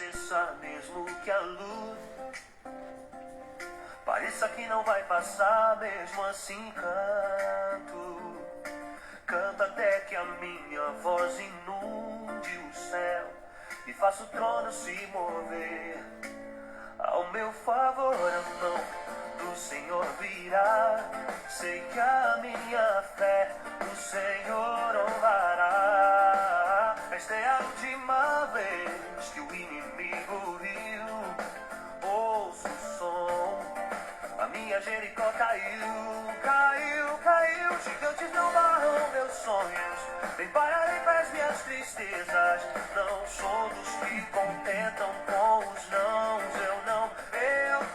cessar mesmo que a luz pareça que não vai passar, mesmo assim canto até que a minha voz inunde o céu e faça o trono se mover. Ao meu favor a mão do Senhor virá, sei que a minha fé o Senhor honrará. Esta é a última vez que o inimigo riu, ouço o som, a minha Jericó caiu, caiu, caiu. Gigantes não barram meus sonhos, nem pararei para as minhas tristezas. Não sou dos que contentam com os nãos, eu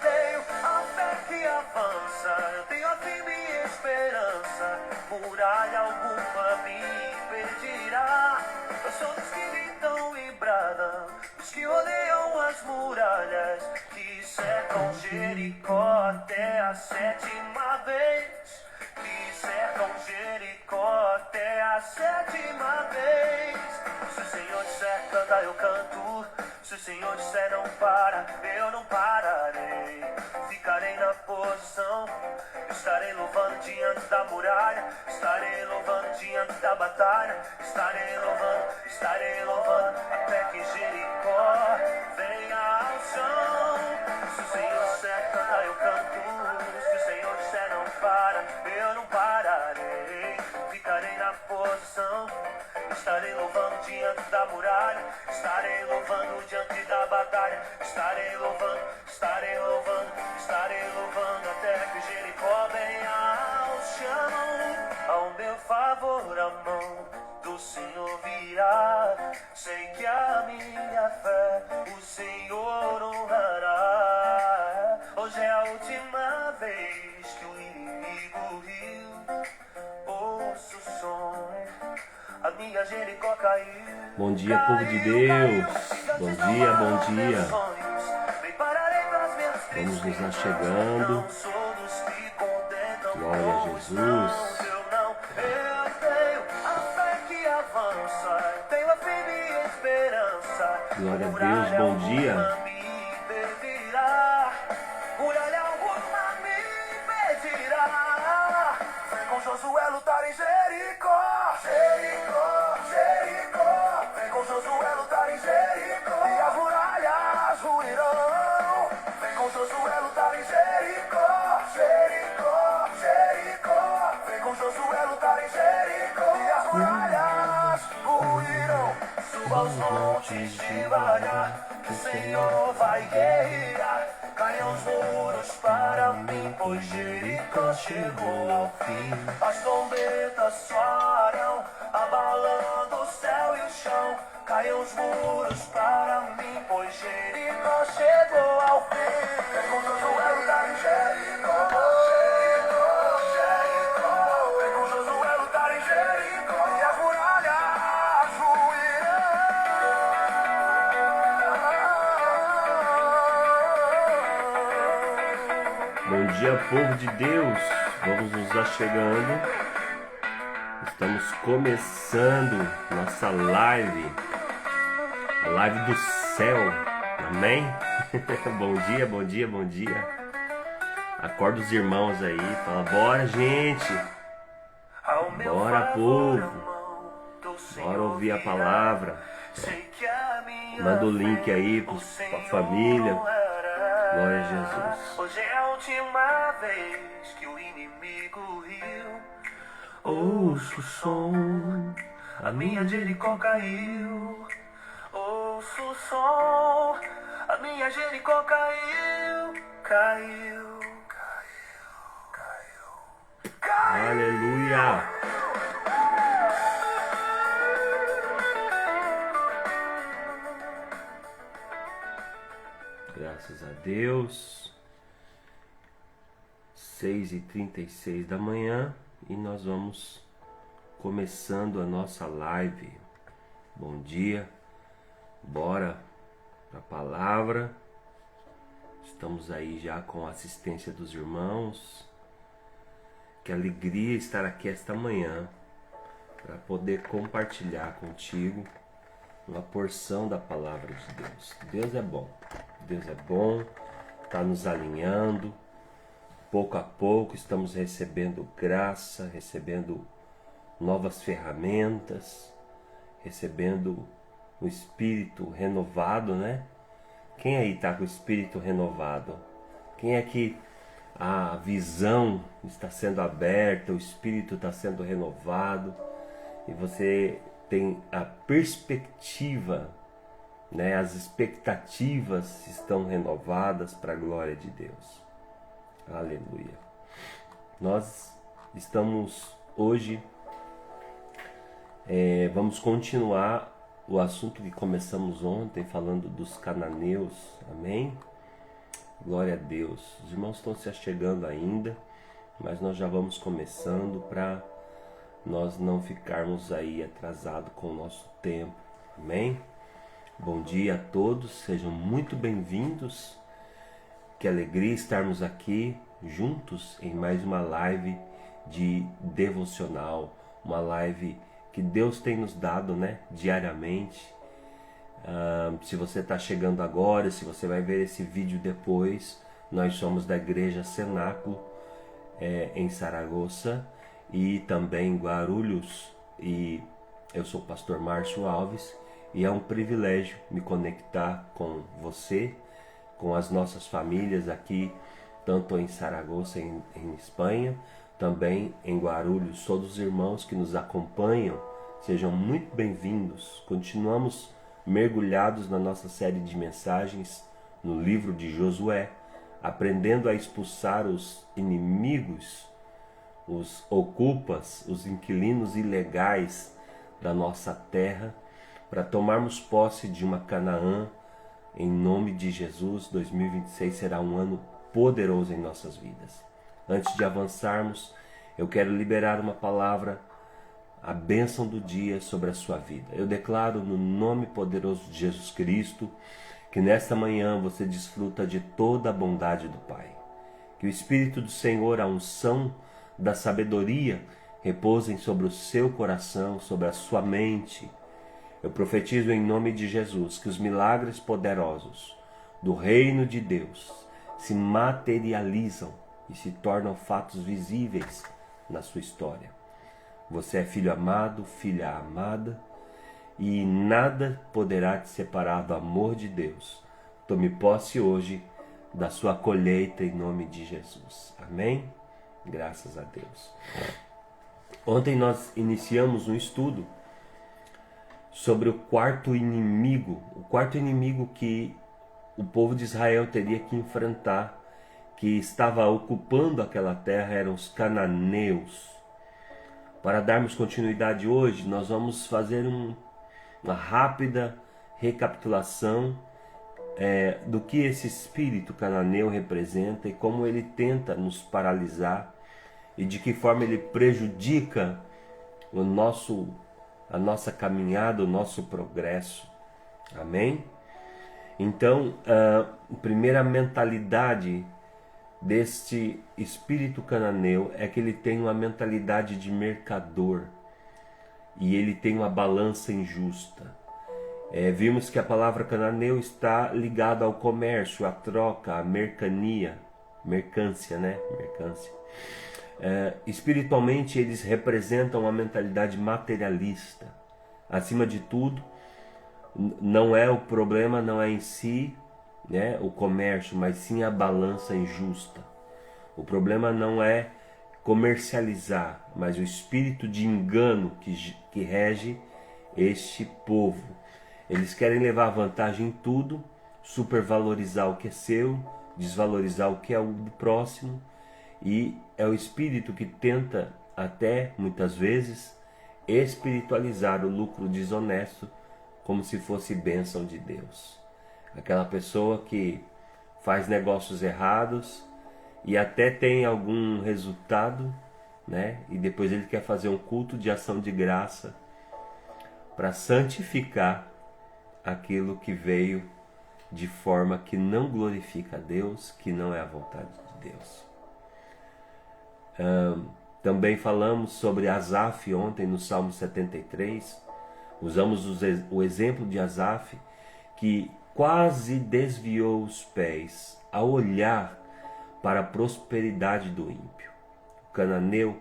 tenho a fé que avança, eu tenho a firme esperança. Muralha alguma me impedirá, eu sou dos que gritam e bradam, os que rodeiam as muralhas, que cercam Jericó até a sétima vez, que cercam Jericó até a sétima vez. Se o Senhor disser canta, eu canto, se o Senhor disser não para, eu não pararei. Ficarei na posição, estarei louvando diante da muralha, estarei louvando diante da batalha, estarei louvando até que Jericó venha ao chão. Se o Senhor disser canta, eu canto, se o Senhor disser não para, eu não pararei. Ficarei na posição, estarei louvando diante da muralha, estarei louvando diante da batalha, estarei louvando até que Jericó venha ao chão. Ao meu favor a mão do Senhor virá, sei que a minha fé o Senhor honrará. Hoje é a última vez que o inimigo riu, ouço o som, a minha Jericó caiu. Bom dia, povo de Deus. Bom dia, bom dia. Vamos nos achegando. Glória a Jesus. Glória a Deus, bom dia. Com Josué lutar em Jericó, Jericó, Jericó. Vem com Josué lutar em Jericó, e as muralhas ruirão. Vem com Josué lutar em Jericó, Jericó, Jericó. Vem com Josué lutar em Jericó, e as muralhas ruirão. Suba aos montes de Baalha, que o Senhor vai guerrear. Caiam os muros para mim, pois Jericó chegou ao fim. As trombetas soarão, abalando o céu e o chão. Caiam os muros para mim, pois Jericó chegou ao fim. Vem com Josué lutar em Jericó, Jericó, Jericó. Vem com Josué lutar em Jericó, e as muralhas ruirão. Bom dia, povo de Deus. Vamos nos achegando. Estamos começando nossa live. A live do céu. Amém? Bom dia, bom dia, bom dia. Acorda os irmãos aí. Fala, bora, gente. Bora, povo. Bora ouvir a palavra. Manda o link aí pra família. Glória a Jesus. Hoje é a última vez que o inimigo riu. Ouço o som, a minha Jericó caiu. Ouço o som, a minha Jericó caiu. Caiu, caiu, caiu, caiu. Aleluia. Graças a Deus. 6h36 da manhã e nós vamos começando a nossa live. Bom dia. Bora para a palavra. Estamos aí já com a assistência dos irmãos. Que alegria estar aqui esta manhã para poder compartilhar contigo uma porção da palavra de Deus. Deus é bom, está nos alinhando. Pouco a pouco estamos recebendo graça, recebendo novas ferramentas, recebendo o espírito renovado, né? Quem aí está com o espírito renovado? Quem é que a visão está sendo aberta, o espírito está sendo renovado e você tem a perspectiva, né? As expectativas estão renovadas para a glória de Deus. Aleluia. Nós estamos hoje, vamos continuar o assunto que começamos ontem, falando dos cananeus. Amém? Glória a Deus. Os irmãos estão se achegando ainda, mas nós já vamos começando para nós não ficarmos aí atrasados com o nosso tempo. Amém? Bom dia a todos, sejam muito bem-vindos. Que alegria estarmos aqui juntos em mais uma live de devocional, uma live que Deus tem nos dado, né, diariamente. Se você está chegando agora, se você vai ver esse vídeo depois, nós somos da Igreja Cenáculo em Saragoça e também em Guarulhos, e eu sou o pastor Márcio Alves e é um privilégio me conectar com você, com as nossas famílias aqui, tanto em Saragoça, em Espanha, também em Guarulhos. Todos os irmãos que nos acompanham, sejam muito bem-vindos. Continuamos mergulhados na nossa série de mensagens no livro de Josué, aprendendo a expulsar os inimigos, os ocupas, os inquilinos ilegais da nossa terra, para tomarmos posse de uma Canaã. Em nome de Jesus, 2026 será um ano poderoso em nossas vidas. Antes de avançarmos, eu quero liberar uma palavra, a bênção do dia sobre a sua vida. Eu declaro no nome poderoso de Jesus Cristo que nesta manhã você desfruta de toda a bondade do Pai. Que o Espírito do Senhor, a unção da sabedoria, repousem sobre o seu coração, sobre a sua mente. Eu profetizo em nome de Jesus que os milagres poderosos do reino de Deus se materializam e se tornam fatos visíveis na sua história. Você é filho amado, filha amada, e nada poderá te separar do amor de Deus. Tome posse hoje da sua colheita em nome de Jesus. Amém? Graças a Deus. Ontem nós iniciamos um estudo sobre o quarto inimigo que o povo de Israel teria que enfrentar, que estava ocupando aquela terra, eram os cananeus. Para darmos continuidade hoje, nós vamos fazer uma rápida recapitulação do que esse espírito cananeu representa e como ele tenta nos paralisar e de que forma ele prejudica a nossa caminhada, o nosso progresso. Amém? Então, a primeira mentalidade deste espírito cananeu é que ele tem uma mentalidade de mercador e ele tem uma balança injusta. Vimos que a palavra cananeu está ligada ao comércio, à troca, à mercância, né? Mercância. Espiritualmente eles representam uma mentalidade materialista. Acima de tudo, não é o problema, não é em si, né, o comércio, mas sim a balança injusta. O problema não é comercializar, mas o espírito de engano que rege este povo. Eles querem levar vantagem em tudo, supervalorizar o que é seu, desvalorizar o que é o do próximo, e é o espírito que tenta até, muitas vezes, espiritualizar o lucro desonesto como se fosse bênção de Deus. Aquela pessoa que faz negócios errados e até tem algum resultado, né? E depois ele quer fazer um culto de ação de graça para santificar aquilo que veio de forma que não glorifica a Deus, que não é a vontade de Deus. Também falamos sobre Asaf ontem no Salmo 73, Usamos o exemplo de Asaf, que quase desviou os pés ao olhar para a prosperidade do ímpio. O cananeu,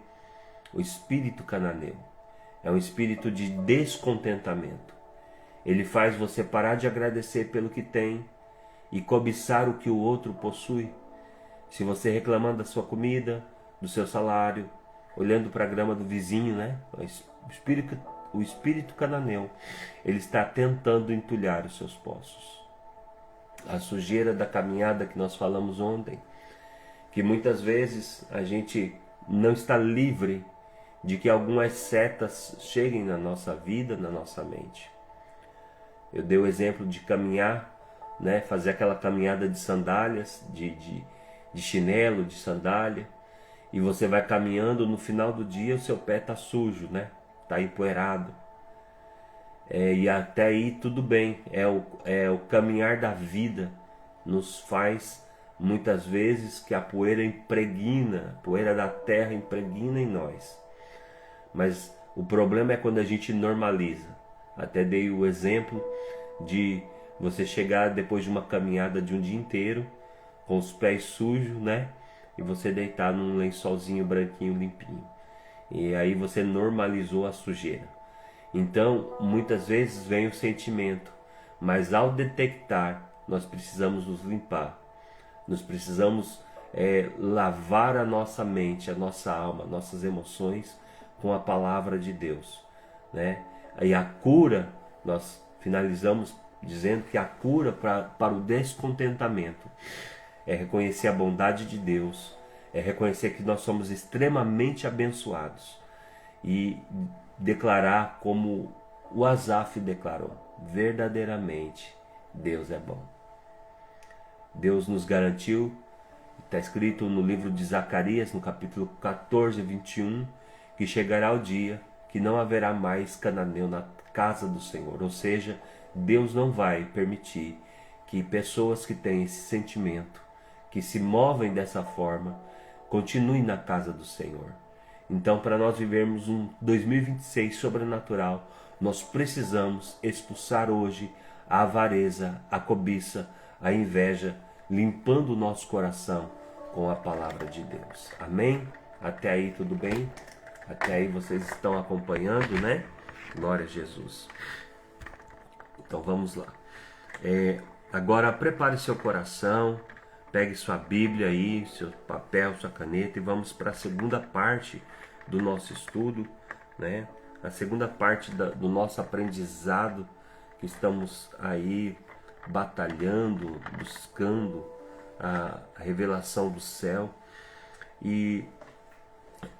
o espírito cananeu, é um espírito de descontentamento. Ele faz você parar de agradecer pelo que tem e cobiçar o que o outro possui. Se você reclamando da sua comida, do seu salário, olhando para a grama do vizinho, né? O espírito cananeu, ele está tentando entulhar os seus poços. A sujeira da caminhada que nós falamos ontem, que muitas vezes a gente não está livre de que algumas setas cheguem na nossa vida, na nossa mente. Eu dei o exemplo de caminhar, né? Fazer aquela caminhada de sandálias, de chinelo, de sandália, e você vai caminhando, no final do dia o seu pé está sujo, né? Está empoeirado. E até aí tudo bem, o caminhar da vida nos faz muitas vezes que a poeira impregna, a poeira da terra impregna em nós. Mas o problema é quando a gente normaliza. Até dei o exemplo de você chegar depois de uma caminhada de um dia inteiro, com os pés sujos, né? E você deitar num lençolzinho branquinho, limpinho. E aí você normalizou a sujeira. Então, muitas vezes vem o sentimento, mas ao detectar, nós precisamos nos limpar. Nós precisamos lavar a nossa mente, a nossa alma, nossas emoções com a palavra de Deus, né? E a cura, nós finalizamos dizendo que a cura para o descontentamento é reconhecer a bondade de Deus, é reconhecer que nós somos extremamente abençoados e declarar como o Asaf declarou: verdadeiramente Deus é bom. Deus nos garantiu, está escrito no livro de Zacarias, no capítulo 14, 21, que chegará o dia que não haverá mais cananeu na casa do Senhor. Ou seja, Deus não vai permitir que pessoas que têm esse sentimento, que se movem dessa forma, continuem na casa do Senhor. Então, para nós vivermos um 2026 sobrenatural, nós precisamos expulsar hoje a avareza, a cobiça, a inveja, limpando o nosso coração com a palavra de Deus. Amém? Até aí tudo bem? Até aí vocês estão acompanhando, né? Glória a Jesus. Então vamos lá. Agora prepare seu coração, pegue sua Bíblia aí, seu papel, sua caneta, e vamos para a segunda parte do nosso estudo, né? A segunda parte do nosso aprendizado, que estamos aí batalhando, buscando a revelação do céu. E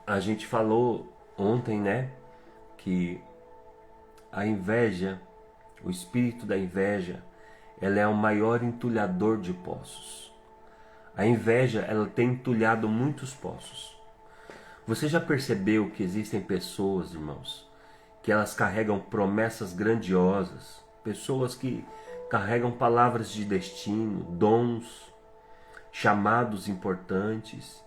a gente falou ontem, né, que a inveja, o espírito da inveja, ela é o maior entulhador de poços. A inveja, ela tem entulhado muitos poços. Você já percebeu que existem pessoas, irmãos, que elas carregam promessas grandiosas, pessoas que carregam palavras de destino, dons, chamados importantes,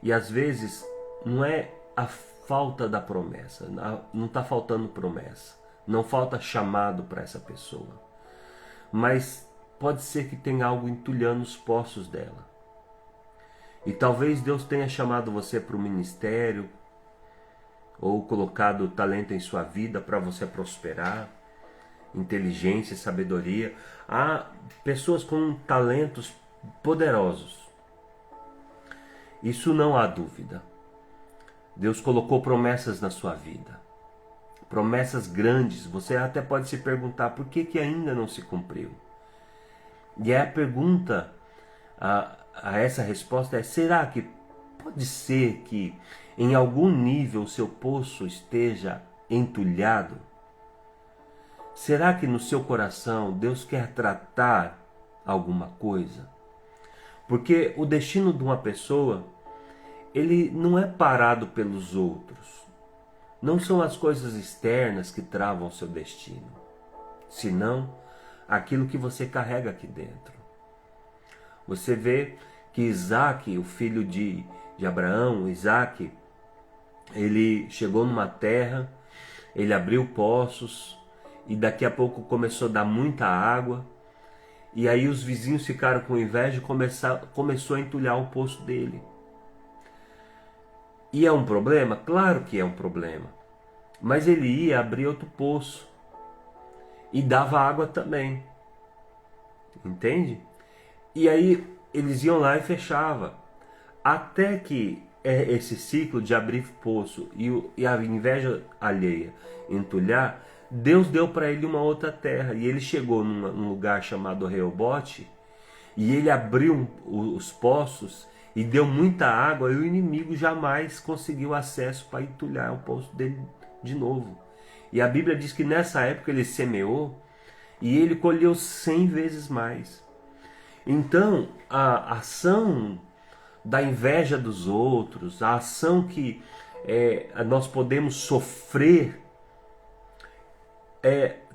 e às vezes não é a falta da promessa, não está faltando promessa, não falta chamado para essa pessoa, mas pode ser que tenha algo entulhando os poços dela. E talvez Deus tenha chamado você para o ministério, ou colocado talento em sua vida para você prosperar, inteligência, sabedoria. Há pessoas com talentos poderosos. Isso não há dúvida. Deus colocou promessas na sua vida. Promessas grandes. Você até pode se perguntar por que ainda não se cumpriu. E a pergunta a essa resposta é: será que pode ser que em algum nível o seu poço esteja entulhado? Será que no seu coração Deus quer tratar alguma coisa? Porque o destino de uma pessoa, ele não é parado pelos outros. Não são as coisas externas que travam o seu destino, senão aquilo que você carrega aqui dentro. Você vê que Isaac, o filho de Abraão, Isaac, ele chegou numa terra, ele abriu poços, e daqui a pouco começou a dar muita água, e aí os vizinhos ficaram com inveja e começou a entulhar o poço dele. E é um problema? Claro que é um problema. Mas ele ia abrir outro poço e dava água também. Entende? E aí eles iam lá e fechava. Até que esse ciclo de abrir poço e a inveja alheia entulhar, Deus deu para ele uma outra terra. E ele chegou num lugar chamado Reobote, e ele abriu os poços e deu muita água, e o inimigo jamais conseguiu acesso para entulhar o poço dele de novo. E a Bíblia diz que nessa época ele semeou e ele colheu 100 vezes mais. Então, a ação da inveja dos outros, a ação que nós podemos sofrer,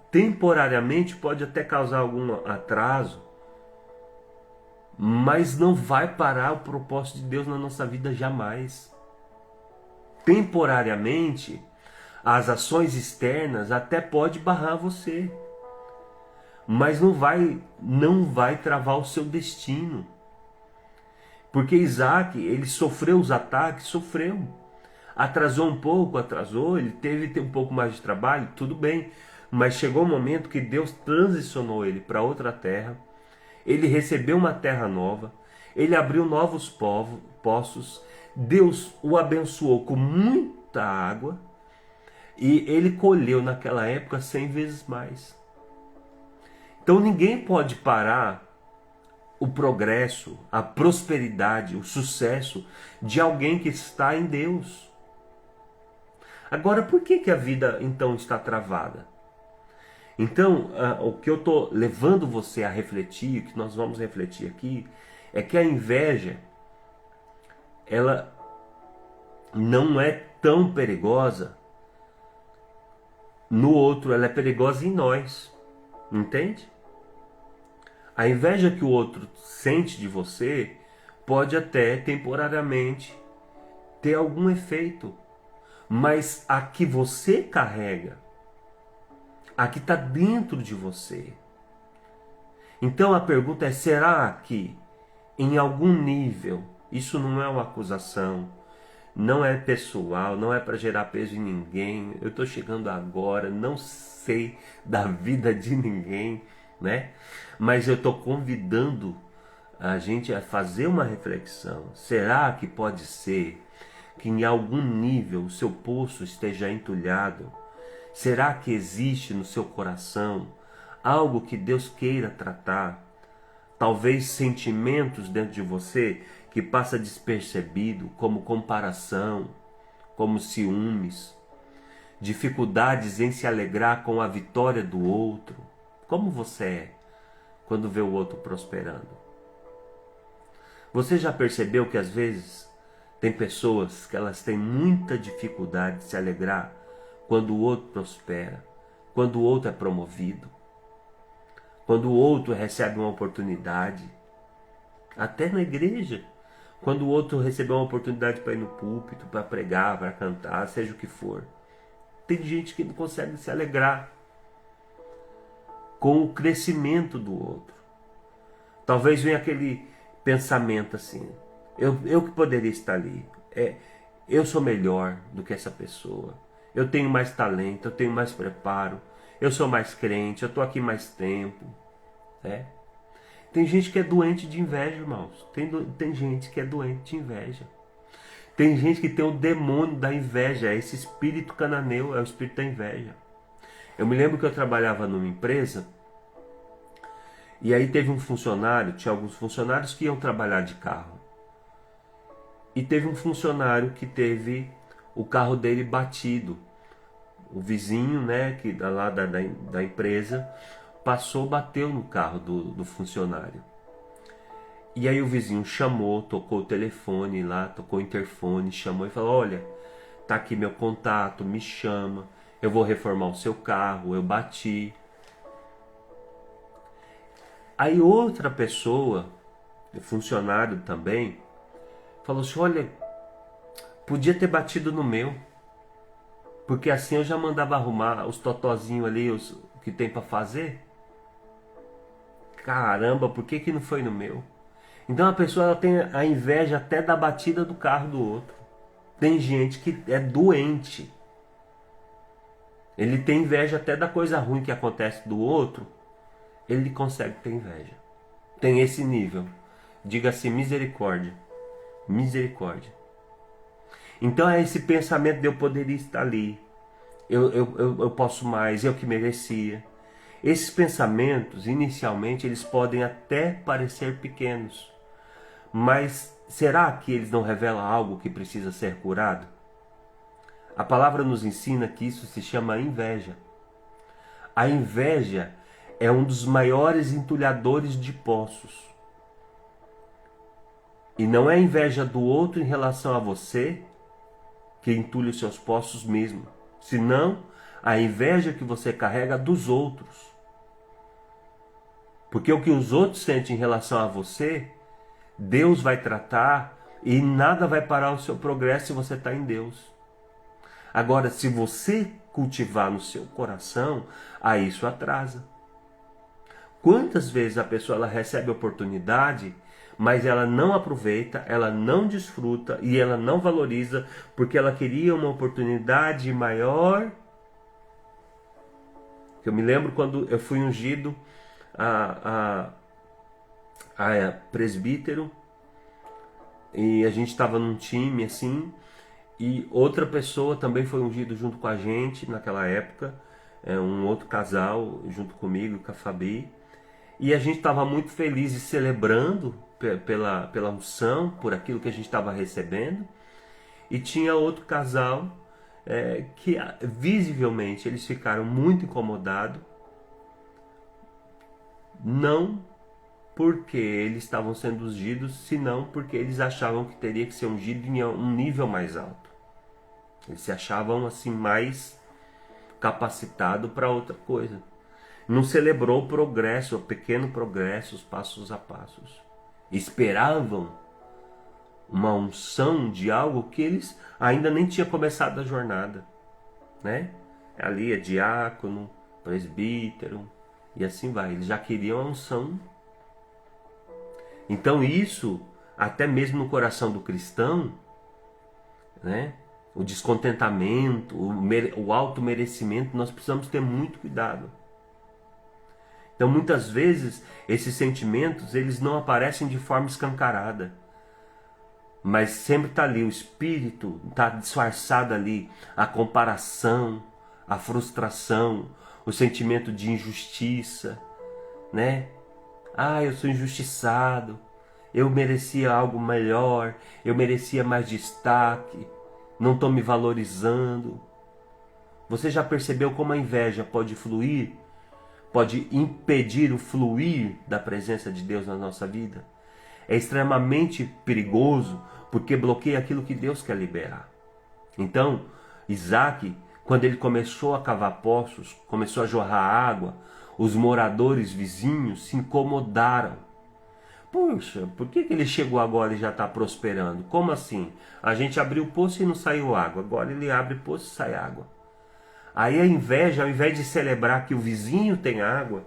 temporariamente pode até causar algum atraso, mas não vai parar o propósito de Deus na nossa vida jamais. Temporariamente, as ações externas até pode barrar você, mas não vai travar o seu destino. Porque Isaac, ele sofreu os ataques, sofreu. Atrasou um pouco, ele teve um pouco mais de trabalho, tudo bem. Mas chegou um momento que Deus transicionou ele para outra terra. Ele recebeu uma terra nova, ele abriu novos poços, Deus o abençoou com muita água e ele colheu naquela época 100 vezes mais. Então ninguém pode parar o progresso, a prosperidade, o sucesso de alguém que está em Deus. Agora, por que a vida então está travada? Então, o que eu estou levando você a refletir, o que nós vamos refletir aqui, é que a inveja, ela não é tão perigosa no outro, ela é perigosa em nós, entende? A inveja que o outro sente de você pode até temporariamente ter algum efeito, mas a que você carrega, a que está dentro de você. Então a pergunta é, será que em algum nível, isso não é uma acusação, não é pessoal, não é para gerar peso em ninguém, eu estou chegando agora, não sei da vida de ninguém, né? Mas eu estou convidando a gente a fazer uma reflexão. Será que pode ser que em algum nível o seu poço esteja entulhado? Será que existe no seu coração algo que Deus queira tratar? Talvez sentimentos dentro de você que passa despercebido, como comparação, como ciúmes, dificuldades em se alegrar com a vitória do outro. Como você é quando vê o outro prosperando? Você já percebeu que às vezes tem pessoas que elas têm muita dificuldade de se alegrar quando o outro prospera, quando o outro é promovido, quando o outro recebe uma oportunidade, até na igreja, quando o outro recebeu uma oportunidade para ir no púlpito, para pregar, para cantar, seja o que for. Tem gente que não consegue se alegrar com o crescimento do outro. Talvez venha aquele pensamento assim, eu que poderia estar ali, eu sou melhor do que essa pessoa, eu tenho mais talento, eu tenho mais preparo, eu sou mais crente, eu estou aqui mais tempo. Tem gente que é doente de inveja, irmãos. Tem gente que é doente de inveja. Tem gente que tem o demônio da inveja, esse espírito cananeu, é o espírito da inveja. Eu me lembro que eu trabalhava numa empresa, e aí teve um funcionário, tinha alguns funcionários que iam trabalhar de carro. E teve um funcionário que teve o carro dele batido. O vizinho, né, que lá da empresa, bateu no carro do funcionário. E aí o vizinho chamou, tocou o telefone lá, tocou o interfone, chamou e falou, olha, tá aqui meu contato, me chama, eu vou reformar o seu carro, eu bati. Aí outra pessoa, funcionário também, falou assim, olha, podia ter batido no meu, porque assim eu já mandava arrumar os totozinhos ali, que tem para fazer? Caramba, por que não foi no meu? Então a pessoa ela tem a inveja até da batida do carro do outro. Tem gente que é doente. Ele tem inveja até da coisa ruim que acontece do outro. Ele consegue ter inveja. Tem esse nível. Diga-se misericórdia. Misericórdia. Então é esse pensamento de eu poderia estar ali. Eu posso mais, eu que merecia. Esses pensamentos, inicialmente, eles podem até parecer pequenos. Mas será que eles não revelam algo que precisa ser curado? A palavra nos ensina que isso se chama inveja. A inveja é um dos maiores entulhadores de poços. E não é a inveja do outro em relação a você que entulha os seus poços mesmo, senão a inveja que você carrega dos outros. Porque o que os outros sentem em relação a você, Deus vai tratar e nada vai parar o seu progresso se você está em Deus. Agora, se você cultivar no seu coração, aí isso atrasa. Quantas vezes a pessoa ela recebe a oportunidade, mas ela não aproveita, ela não desfruta e ela não valoriza porque ela queria uma oportunidade maior. Eu me lembro quando eu fui ungido a presbítero e a gente estava num time assim e outra pessoa também foi ungido junto com a gente naquela época, um outro casal junto comigo, com a Fabi, e a gente estava muito feliz e celebrando pela unção, por aquilo que a gente estava recebendo, e tinha outro casal que visivelmente eles ficaram muito incomodados, não porque eles estavam sendo ungidos, senão porque eles achavam que teria que ser ungido em um nível mais alto. Eles se achavam assim mais capacitado para outra coisa. Não celebrou o progresso, o pequeno progresso, os passos a passos. Esperavam uma unção de algo que eles ainda nem tinham começado a jornada, né? Ali é diácono, presbítero e assim vai. Eles já queriam a unção. Então isso, até mesmo no coração do cristão, né? O descontentamento, o auto-merecimento, nós precisamos ter muito cuidado. Então muitas vezes esses sentimentos eles não aparecem de forma escancarada, mas sempre está ali, o espírito está disfarçado ali, a comparação, a frustração, o sentimento de injustiça, né? Eu sou injustiçado, eu merecia algo melhor, eu merecia mais destaque, não estou me valorizando. Você já percebeu como a inveja pode fluir? Pode impedir o fluir da presença de Deus na nossa vida? É extremamente perigoso porque bloqueia aquilo que Deus quer liberar. Então, Isaac, quando ele começou a cavar poços, começou a jorrar água, os moradores vizinhos se incomodaram. Puxa, por que ele chegou agora e já está prosperando? Como assim? A gente abriu o poço e não saiu água, agora ele abre o poço e sai água. Aí a inveja, ao invés de celebrar que o vizinho tem água,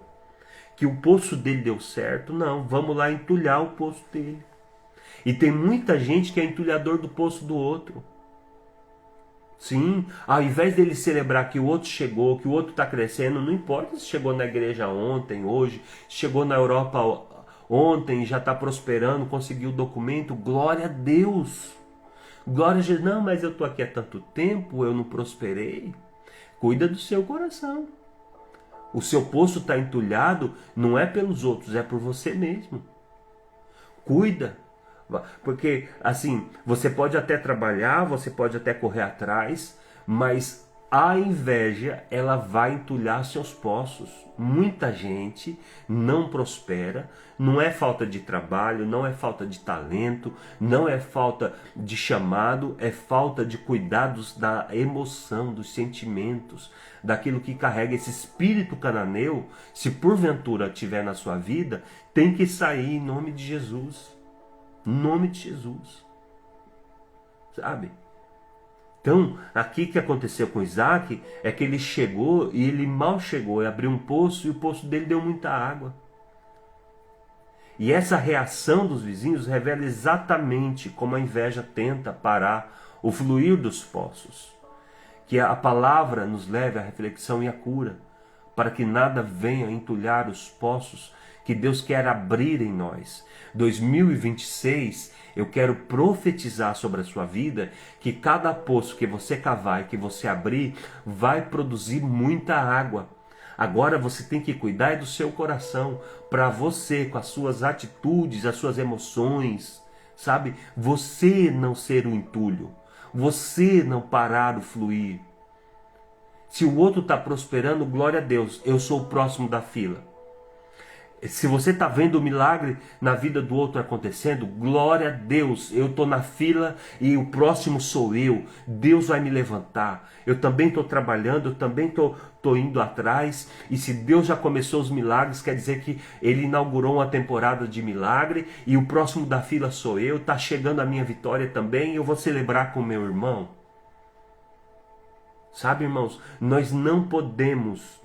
que o poço dele deu certo, não, vamos lá entulhar o poço dele. E tem muita gente que é entulhador do poço do outro. Sim, ao invés dele celebrar que o outro chegou, que o outro está crescendo, não importa se chegou na igreja ontem, hoje, chegou na Europa ontem, já está prosperando, conseguiu o documento, glória a Deus. Glória a Jesus. Não, mas eu estou aqui há tanto tempo, eu não prosperei. Cuida do seu coração. O seu poço está entulhado, não é pelos outros, é por você mesmo. Cuida. Porque, assim, você pode até trabalhar, você pode até correr atrás, mas a inveja, ela vai entulhar seus poços. Muita gente não prospera, não é falta de trabalho, não é falta de talento, não é falta de chamado, é falta de cuidados da emoção, dos sentimentos, daquilo que carrega esse espírito cananeu. Se porventura estiver na sua vida, tem que sair em nome de Jesus. Em nome de Jesus. Sabe? Então, aqui que aconteceu com Isaac é que ele chegou e ele mal chegou, ele abriu um poço e o poço dele deu muita água. E essa reação dos vizinhos revela exatamente como a inveja tenta parar o fluir dos poços. Que a palavra nos leve à reflexão e à cura, para que nada venha entulhar os poços que Deus quer abrir em nós. 2026, eu quero profetizar sobre a sua vida que cada poço que você cavar e que você abrir vai produzir muita água. Agora você tem que cuidar do seu coração, para você, com as suas atitudes, as suas emoções, sabe? Você não ser um entulho, você não parar o fluir. Se o outro está prosperando, glória a Deus, eu sou o próximo da fila. Se você está vendo o milagre na vida do outro acontecendo, glória a Deus, eu estou na fila e o próximo sou eu. Deus vai me levantar. Eu também estou trabalhando, eu também estou indo atrás. E se Deus já começou os milagres, quer dizer que Ele inaugurou uma temporada de milagre e o próximo da fila sou eu. Está chegando a minha vitória também e eu vou celebrar com o meu irmão. Sabe, irmãos, nós não podemos,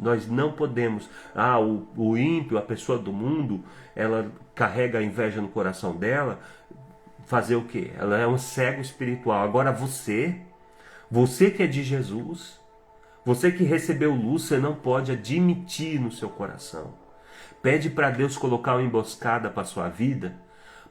o ímpio, a pessoa do mundo, ela carrega a inveja no coração dela, fazer o quê? Ela é um cego espiritual. Agora você que é de Jesus, você que recebeu luz, você não pode admitir no seu coração. Pede para Deus colocar uma emboscada para a sua vida,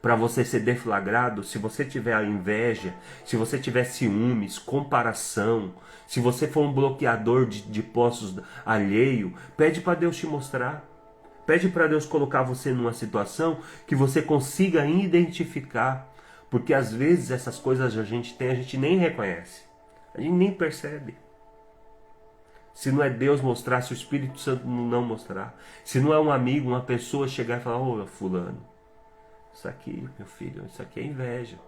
para você ser deflagrado. Se você tiver a inveja, se você tiver ciúmes, comparação, se você for um bloqueador de poços alheio, pede para Deus te mostrar. Pede para Deus colocar você numa situação que você consiga identificar. Porque às vezes essas coisas a gente nem reconhece. A gente nem percebe. Se não é Deus mostrar, se o Espírito Santo não mostrar. Se não é um amigo, uma pessoa chegar e falar: ô fulano, isso aqui, meu filho, isso aqui é inveja.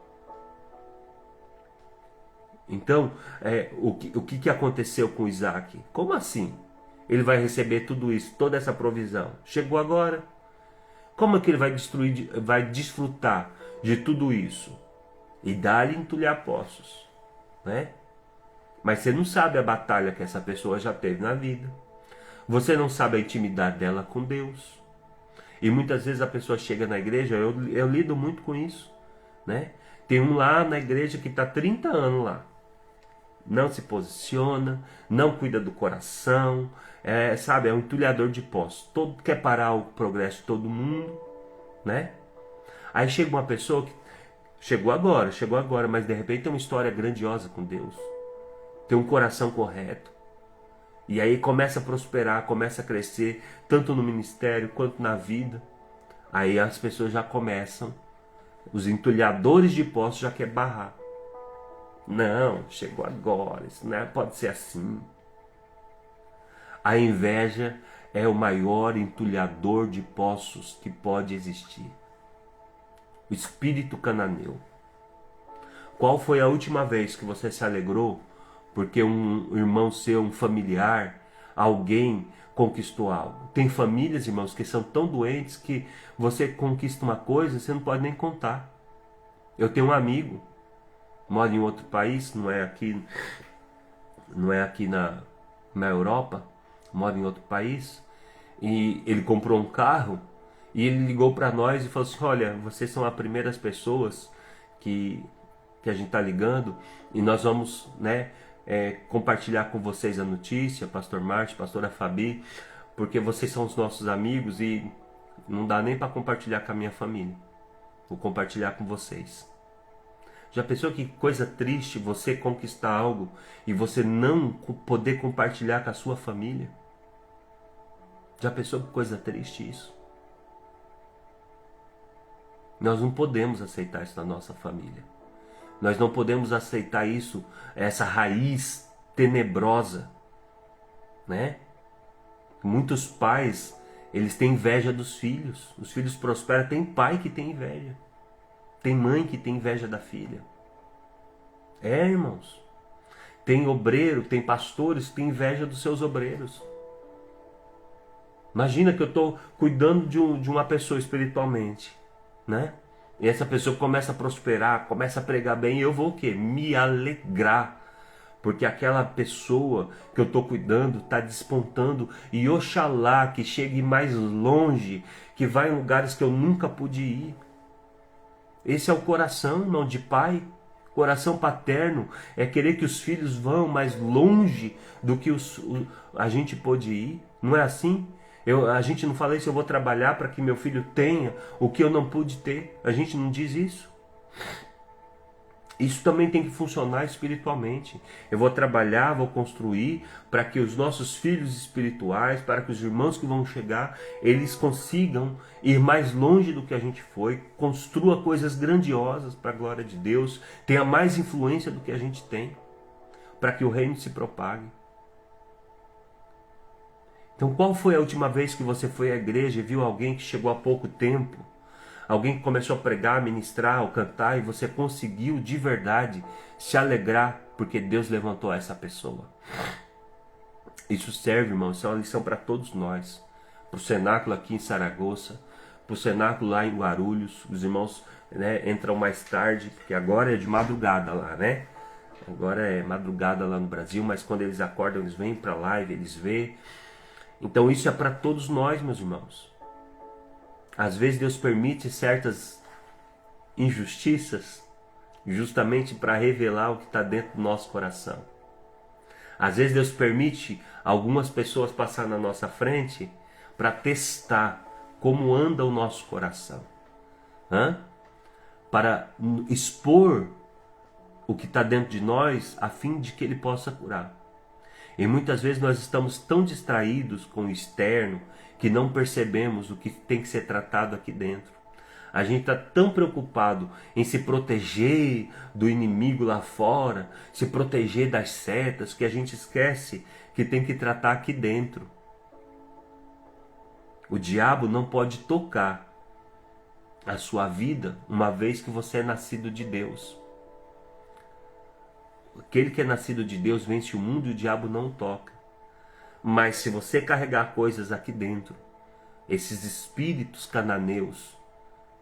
Então, o que aconteceu com Isaac? Como assim? Ele vai receber tudo isso, toda essa provisão. Chegou agora. Como é que ele vai desfrutar de tudo isso? E dá-lhe entulhar poços, né? Mas você não sabe a batalha que essa pessoa já teve na vida. Você não sabe a intimidade dela com Deus. E muitas vezes a pessoa chega na igreja, eu lido muito com isso, né? Tem um lá na igreja que está 30 anos lá. Não se posiciona, não cuida do coração, é um entulhador de poços. Quer parar o progresso de todo mundo, né? Aí chega uma pessoa que chegou agora, mas de repente tem uma história grandiosa com Deus. Tem um coração correto. E aí começa a prosperar, começa a crescer, tanto no ministério quanto na vida. Aí as pessoas já começam, os entulhadores de poços já querem barrar. Não, chegou agora, isso não pode ser assim. A inveja é o maior entulhador de poços que pode existir. O espírito cananeu. Qual foi a última vez que você se alegrou porque um irmão seu, um familiar, alguém conquistou algo? Tem famílias, irmãos, que são tão doentes que você conquista uma coisa e você não pode nem contar. Eu tenho um amigo, mora em outro país, não é aqui na Europa, mora em outro país, e ele comprou um carro e ele ligou para nós e falou assim: olha, vocês são as primeiras pessoas que a gente está ligando e nós vamos, compartilhar com vocês a notícia, pastor Marte, pastora Fabi, porque vocês são os nossos amigos e não dá nem para compartilhar com a minha família, vou compartilhar com vocês. Já pensou que coisa triste você conquistar algo e você não poder compartilhar com a sua família? Já pensou que coisa triste isso? Nós não podemos aceitar isso na nossa família. Nós não podemos aceitar isso, essa raiz tenebrosa, né? Muitos pais, eles têm inveja dos filhos. Os filhos prosperam, tem pai que tem inveja. Tem mãe que tem inveja da filha. Irmãos. Tem obreiro, tem pastores que tem inveja dos seus obreiros. Imagina que eu estou cuidando de uma pessoa espiritualmente, né? E essa pessoa começa a prosperar, começa a pregar bem, e eu vou o quê? Me alegrar. porque aquela pessoa que eu estou cuidando está despontando, e oxalá que chegue mais longe, que vá em lugares que eu nunca pude ir. Esse é o coração, irmão, de pai. Coração paterno é querer que os filhos vão mais longe do que a gente pôde ir. Não é assim? A gente não fala isso, eu vou trabalhar para que meu filho tenha o que eu não pude ter. A gente não diz isso. Isso também tem que funcionar espiritualmente. Eu vou trabalhar, vou construir para que os nossos filhos espirituais, para que os irmãos que vão chegar, eles consigam ir mais longe do que a gente foi, construa coisas grandiosas para a glória de Deus, tenha mais influência do que a gente tem, para que o reino se propague. Então, qual foi a última vez que você foi à igreja e viu alguém que chegou há pouco tempo? Alguém que começou a pregar, ministrar ou cantar, e você conseguiu de verdade se alegrar porque Deus levantou essa pessoa. Isso serve, irmão, isso é uma lição para todos nós. Para o cenáculo aqui em Saragoça, para o cenáculo lá em Guarulhos. Os irmãos, né, entram mais tarde, porque agora é de madrugada lá, né? Agora é madrugada lá no Brasil, mas quando eles acordam, eles vêm para a live, eles vê. Então isso é para todos nós, meus irmãos. Às vezes Deus permite certas injustiças justamente para revelar o que está dentro do nosso coração. Às vezes Deus permite algumas pessoas passar na nossa frente para testar como anda o nosso coração. Para expor o que está dentro de nós a fim de que Ele possa curar. E muitas vezes nós estamos tão distraídos com o externo que não percebemos o que tem que ser tratado aqui dentro. A gente está tão preocupado em se proteger do inimigo lá fora, se proteger das setas, que a gente esquece que tem que tratar aqui dentro. O diabo não pode tocar a sua vida uma vez que você é nascido de Deus. Aquele que é nascido de Deus vence o mundo e o diabo não toca. Mas se você carregar coisas aqui dentro, esses espíritos cananeus,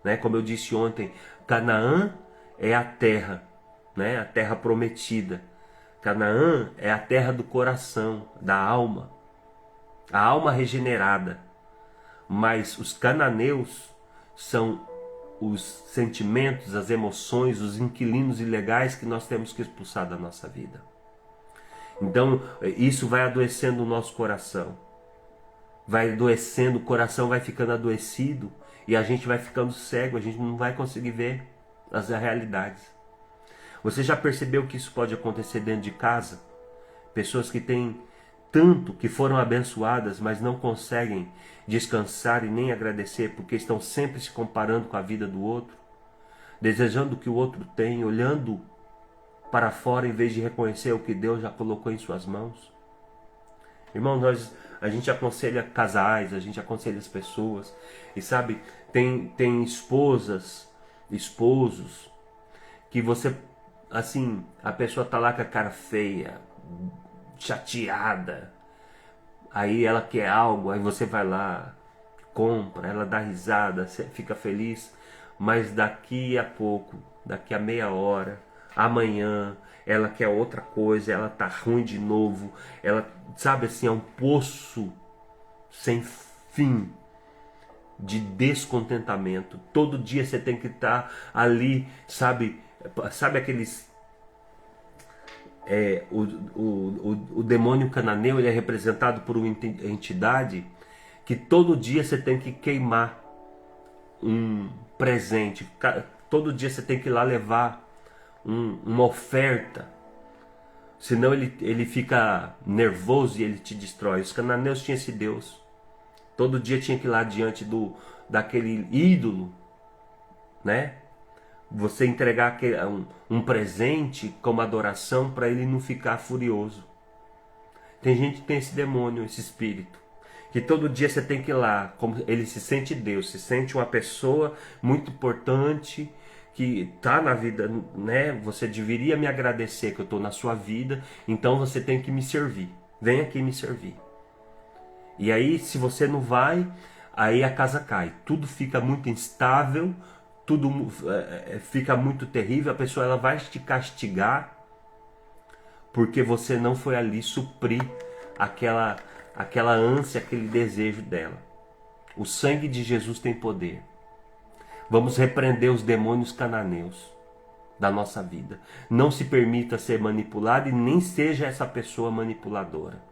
né? Como eu disse ontem, Canaã é a terra, né? A terra prometida. Canaã é a terra do coração, da alma, a alma regenerada. Mas os cananeus são os sentimentos, as emoções, os inquilinos ilegais que nós temos que expulsar da nossa vida. Então isso vai adoecendo o nosso coração, vai adoecendo, o coração vai ficando adoecido e a gente vai ficando cego, a gente não vai conseguir ver as realidades. Você já percebeu que isso pode acontecer dentro de casa? Pessoas que têm tanto, que foram abençoadas, mas não conseguem descansar e nem agradecer, porque estão sempre se comparando com a vida do outro, desejando o que o outro tem, olhando para fora em vez de reconhecer o que Deus já colocou em suas mãos. Irmão, a gente aconselha casais, a gente aconselha as pessoas, e sabe, tem esposas, esposos, que você, assim, a pessoa tá lá com a cara feia, chateada, aí ela quer algo, aí você vai lá, compra, ela dá risada, fica feliz, mas daqui a pouco, daqui a meia hora, amanhã, ela quer outra coisa, ela tá ruim de novo, ela, sabe assim, é um poço sem fim de descontentamento. Todo dia você tem que estar ali, sabe aqueles... O demônio cananeu, ele é representado por uma entidade que todo dia você tem que queimar um presente, todo dia você tem que ir lá levar uma oferta, senão ele fica nervoso e ele te destrói. Os cananeus tinham esse Deus, todo dia tinha que ir lá diante daquele ídolo, né? Você entregar um presente como adoração para ele não ficar furioso. Tem gente que tem esse demônio, esse espírito, que todo dia você tem que ir lá, como ele se sente Deus, se sente uma pessoa muito importante, que está na vida, né? Você deveria me agradecer que eu estou na sua vida, então você tem que me servir. Vem aqui me servir. E aí, se você não vai, aí a casa cai. Tudo fica muito instável, tudo fica muito terrível. A pessoa ela vai te castigar porque você não foi ali suprir aquela ânsia, aquele desejo dela. O sangue de Jesus tem poder. Vamos repreender os demônios cananeus da nossa vida. Não se permita ser manipulado e nem seja essa pessoa manipuladora.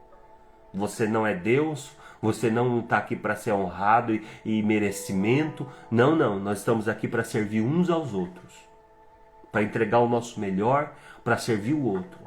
Você não é Deus, você não está aqui para ser honrado e merecimento. Não, não. Nós estamos aqui para servir uns aos outros. Para entregar o nosso melhor, para servir o outro.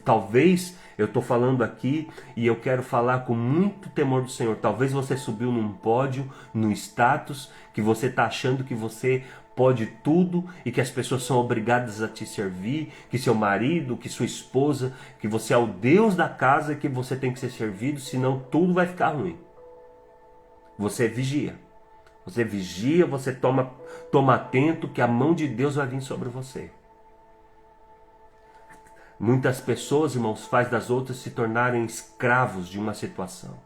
Talvez eu estou falando aqui e eu quero falar com muito temor do Senhor. Talvez você subiu num pódio, num status, que você está achando que você pode tudo e que as pessoas são obrigadas a te servir, que seu marido, que sua esposa, que você é o Deus da casa e que você tem que ser servido, senão tudo vai ficar ruim. Você vigia. Você vigia, você toma atento que a mão de Deus vai vir sobre você. Muitas pessoas, irmãos, faz das outras se tornarem escravos de uma situação.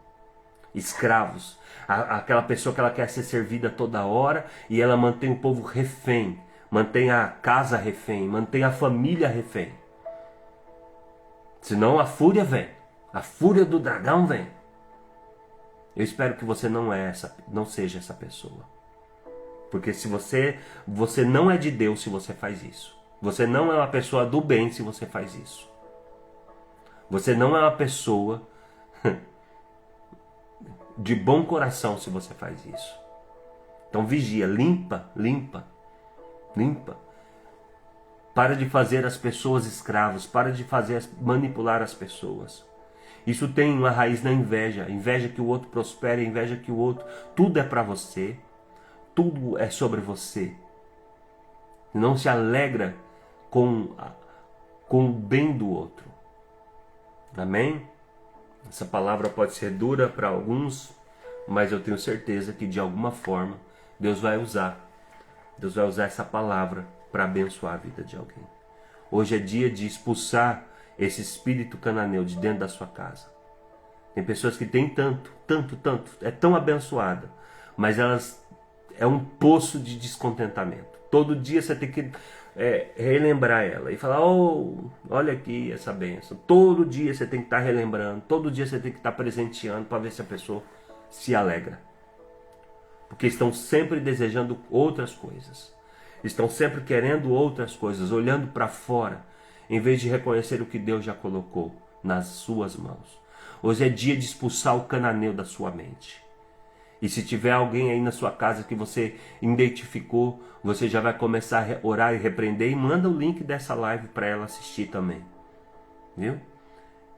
Escravos. Aquela pessoa que ela quer ser servida toda hora e ela mantém o povo refém. Mantém a casa refém. Mantém a família refém. Senão a fúria vem. A fúria do dragão vem. Eu espero que você não seja essa pessoa. Porque se você não é de Deus se você faz isso. Você não é uma pessoa do bem se você faz isso. Você não é uma pessoa de bom coração se você faz isso. Então vigia, limpa. Para de fazer as pessoas escravos, para de manipular as pessoas. Isso tem uma raiz na inveja. Inveja que o outro prospere, inveja que o outro... Tudo é para você. Tudo é sobre você. Não se alegra com o bem do outro. Amém? Essa palavra pode ser dura para alguns, mas eu tenho certeza que de alguma forma Deus vai usar essa palavra para abençoar a vida de alguém. Hoje é dia de expulsar esse espírito cananeu de dentro da sua casa. Tem pessoas que têm tanto, é tão abençoada, mas elas é um poço de descontentamento. Todo dia você tem que relembrar ela e falar, olha aqui essa bênção. Todo dia você tem que estar relembrando, todo dia você tem que estar presenteando para ver se a pessoa se alegra. Porque estão sempre desejando outras coisas. Estão sempre querendo outras coisas, olhando para fora, em vez de reconhecer o que Deus já colocou nas suas mãos. Hoje é dia de expulsar o cananeu da sua mente. E se tiver alguém aí na sua casa que você identificou, você já vai começar a orar e repreender e manda o link dessa live para ela assistir também. Viu?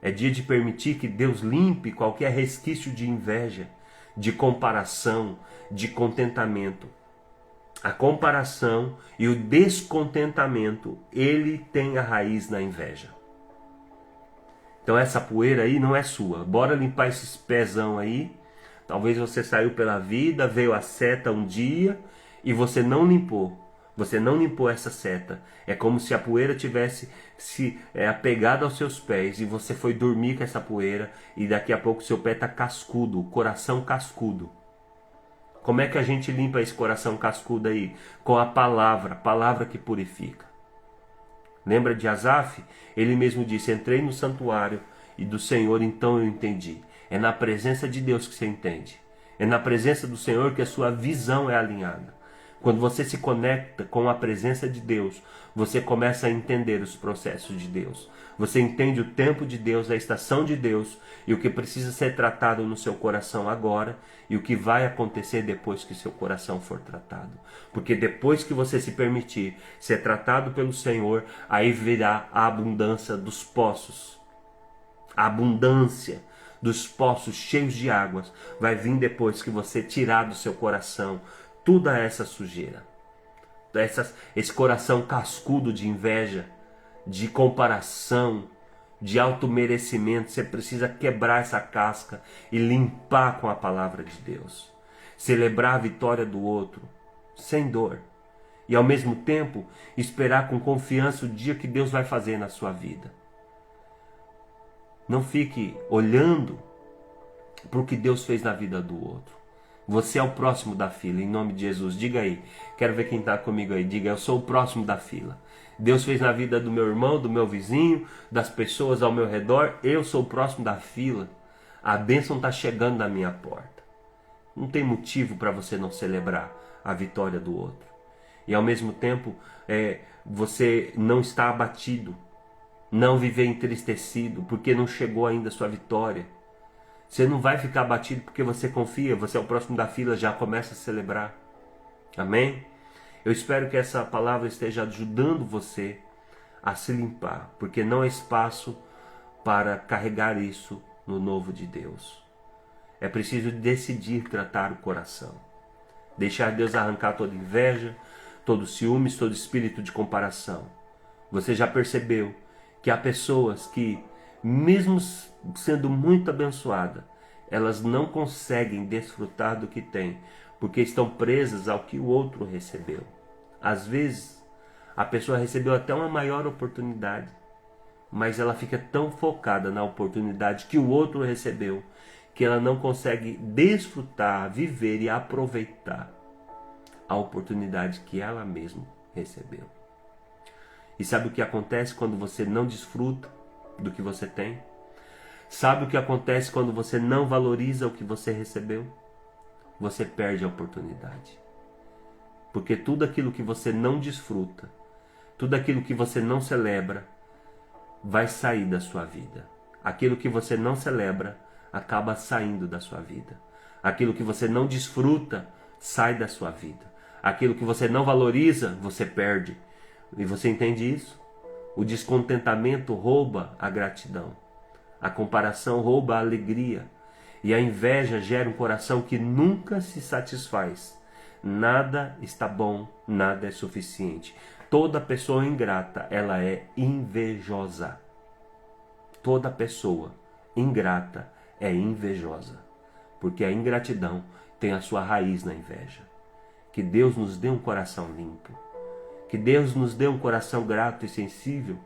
É dia de permitir que Deus limpe qualquer resquício de inveja, de comparação, de contentamento. A comparação e o descontentamento, ele tem a raiz na inveja. Então essa poeira aí não é sua. Bora limpar esses pezão aí. Talvez você saiu pela vida, veio a seta um dia e você não limpou. Você não limpou essa seta. É como se a poeira tivesse se apegado aos seus pés e você foi dormir com essa poeira e daqui a pouco seu pé está cascudo, o coração cascudo. Como é que a gente limpa esse coração cascudo aí? Com a palavra que purifica. Lembra de Asaf? Ele mesmo disse, entrei no santuário e do Senhor então eu entendi. É na presença de Deus que você entende. É na presença do Senhor que a sua visão é alinhada. Quando você se conecta com a presença de Deus, você começa a entender os processos de Deus. Você entende o tempo de Deus, a estação de Deus e o que precisa ser tratado no seu coração agora e o que vai acontecer depois que seu coração for tratado. Porque depois que você se permitir ser tratado pelo Senhor, aí virá a abundância dos poços. A abundância dos poços cheios de águas vai vir depois que você tirar do seu coração toda essa sujeira. Esse coração cascudo de inveja, de comparação, de automerecimento. Você precisa quebrar essa casca e limpar com a palavra de Deus. Celebrar a vitória do outro, sem dor. E ao mesmo tempo, esperar com confiança o dia que Deus vai fazer na sua vida. Não fique olhando para o que Deus fez na vida do outro. Você é o próximo da fila, em nome de Jesus. Diga aí, quero ver quem está comigo aí. Diga, eu sou o próximo da fila. Deus fez na vida do meu irmão, do meu vizinho, das pessoas ao meu redor. Eu sou o próximo da fila. A bênção está chegando na minha porta. Não tem motivo para você não celebrar a vitória do outro. E ao mesmo tempo, você não está abatido. Não viver entristecido porque não chegou ainda a sua vitória. Você não vai ficar abatido porque você confia. Você é o próximo da fila, já começa a celebrar. Amém? Eu espero que essa palavra esteja ajudando você a se limpar, porque não há espaço para carregar isso no novo de Deus. É preciso decidir tratar o coração. Deixar Deus arrancar toda inveja, todo ciúmes, todo espírito de comparação. Você já percebeu que há pessoas que, mesmo sendo muito abençoadas, elas não conseguem desfrutar do que têm, porque estão presas ao que o outro recebeu. Às vezes, a pessoa recebeu até uma maior oportunidade, mas ela fica tão focada na oportunidade que o outro recebeu, que ela não consegue desfrutar, viver e aproveitar a oportunidade que ela mesma recebeu. E sabe o que acontece quando você não desfruta do que você tem? Sabe o que acontece quando você não valoriza o que você recebeu? Você perde a oportunidade. Porque tudo aquilo que você não desfruta, tudo aquilo que você não celebra, vai sair da sua vida. Aquilo que você não celebra, acaba saindo da sua vida. Aquilo que você não desfruta, sai da sua vida. Aquilo que você não valoriza, você perde. E você entende isso? O descontentamento rouba a gratidão. A comparação rouba a alegria. E a inveja gera um coração que nunca se satisfaz. Nada está bom, nada é suficiente. Toda pessoa ingrata, ela é invejosa. Toda pessoa ingrata é invejosa. Porque a ingratidão tem a sua raiz na inveja. Que Deus nos dê um coração limpo. Que Deus nos dê um coração grato e sensível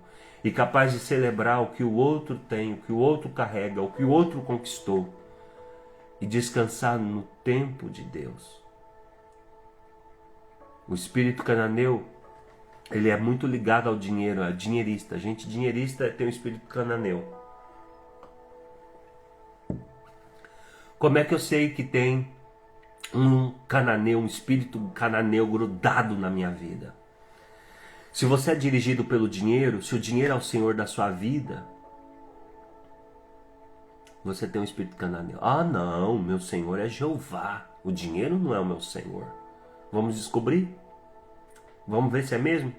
e capaz de celebrar o que o outro tem, o que o outro carrega, o que o outro conquistou e descansar no tempo de Deus. O espírito cananeu, ele é muito ligado ao dinheiro, é dinheirista. Gente dinheirista tem um espírito cananeu. Como é que eu sei que tem um cananeu, um espírito cananeu grudado na minha vida? Se você é dirigido pelo dinheiro, se o dinheiro é o senhor da sua vida, você tem um espírito cananeu. Ah não, meu senhor é Jeová, o dinheiro não é o meu senhor. Vamos descobrir? Vamos ver se é mesmo?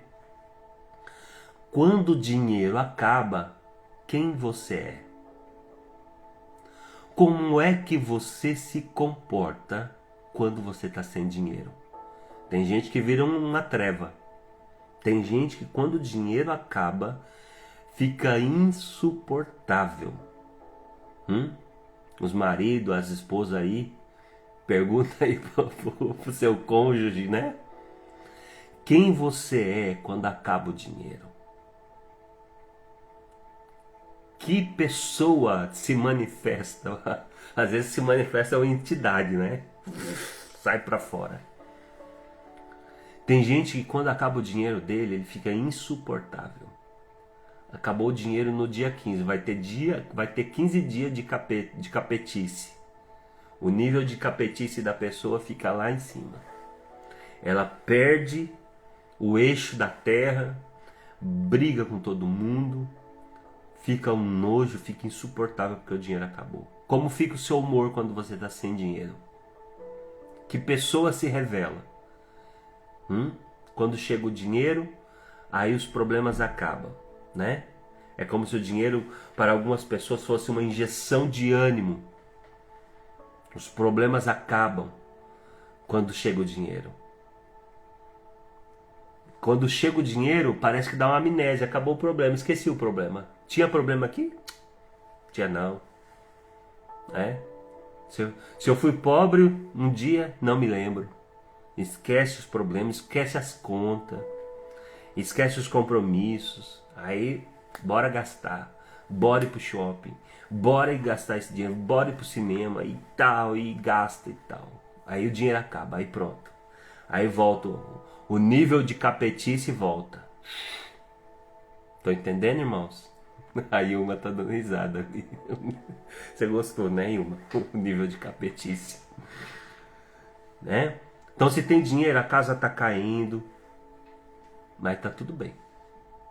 Quando o dinheiro acaba, quem você é? Como é que você se comporta quando você está sem dinheiro? Tem gente que vira uma treva. Tem gente que quando o dinheiro acaba, fica insuportável. Os maridos, as esposas aí, pergunta aí pro seu cônjuge, né? Quem você é quando acaba o dinheiro? Que pessoa se manifesta? Às vezes se manifesta uma entidade, né? Sai pra fora. Tem gente que quando acaba o dinheiro dele, ele fica insuportável. Acabou o dinheiro no dia 15, vai ter 15 dias de capetice. O nível de capetice da pessoa fica lá em cima. Ela perde o eixo da terra, briga com todo mundo, fica um nojo, fica insuportável porque o dinheiro acabou. Como fica o seu humor quando você está sem dinheiro? Que pessoa se revela? Quando chega o dinheiro, aí os problemas acabam, né? É como se o dinheiro para algumas pessoas fosse uma injeção de ânimo. Os problemas acabam quando chega o dinheiro. Quando chega o dinheiro, parece que dá uma amnésia, acabou o problema, esqueci o problema. Tinha problema aqui? Tinha não. Se eu fui pobre um dia, não me lembro. Esquece os problemas, esquece as contas, esquece os compromissos. Aí, bora gastar, bora ir pro shopping, bora ir gastar esse dinheiro, bora ir pro cinema e tal, e gasta e tal. Aí o dinheiro acaba, aí pronto. Aí volta, o nível de capetice volta. Tô entendendo, irmãos? A Ilma tá dando risada ali. Você gostou, né, Ilma? O nível de capetice. Né? Então se tem dinheiro, a casa tá caindo. Mas tá tudo bem.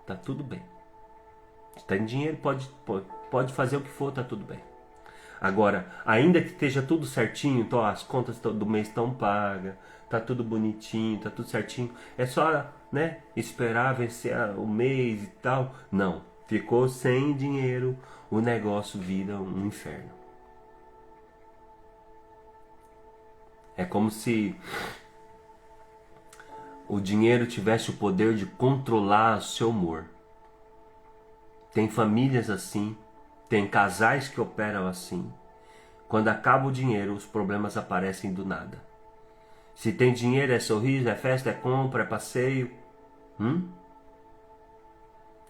Tá tudo bem. Se tem dinheiro, pode fazer o que for, tá tudo bem. Agora, ainda que esteja tudo certinho, então as contas do mês estão pagas, tá tudo bonitinho, tá tudo certinho, é só, né, esperar vencer o mês e tal. Não, ficou sem dinheiro, o negócio vira um inferno. É como se o dinheiro tivesse o poder de controlar o seu humor. Tem famílias assim, tem casais que operam assim. Quando acaba o dinheiro, os problemas aparecem do nada. Se tem dinheiro, é sorriso, é festa, é compra, é passeio.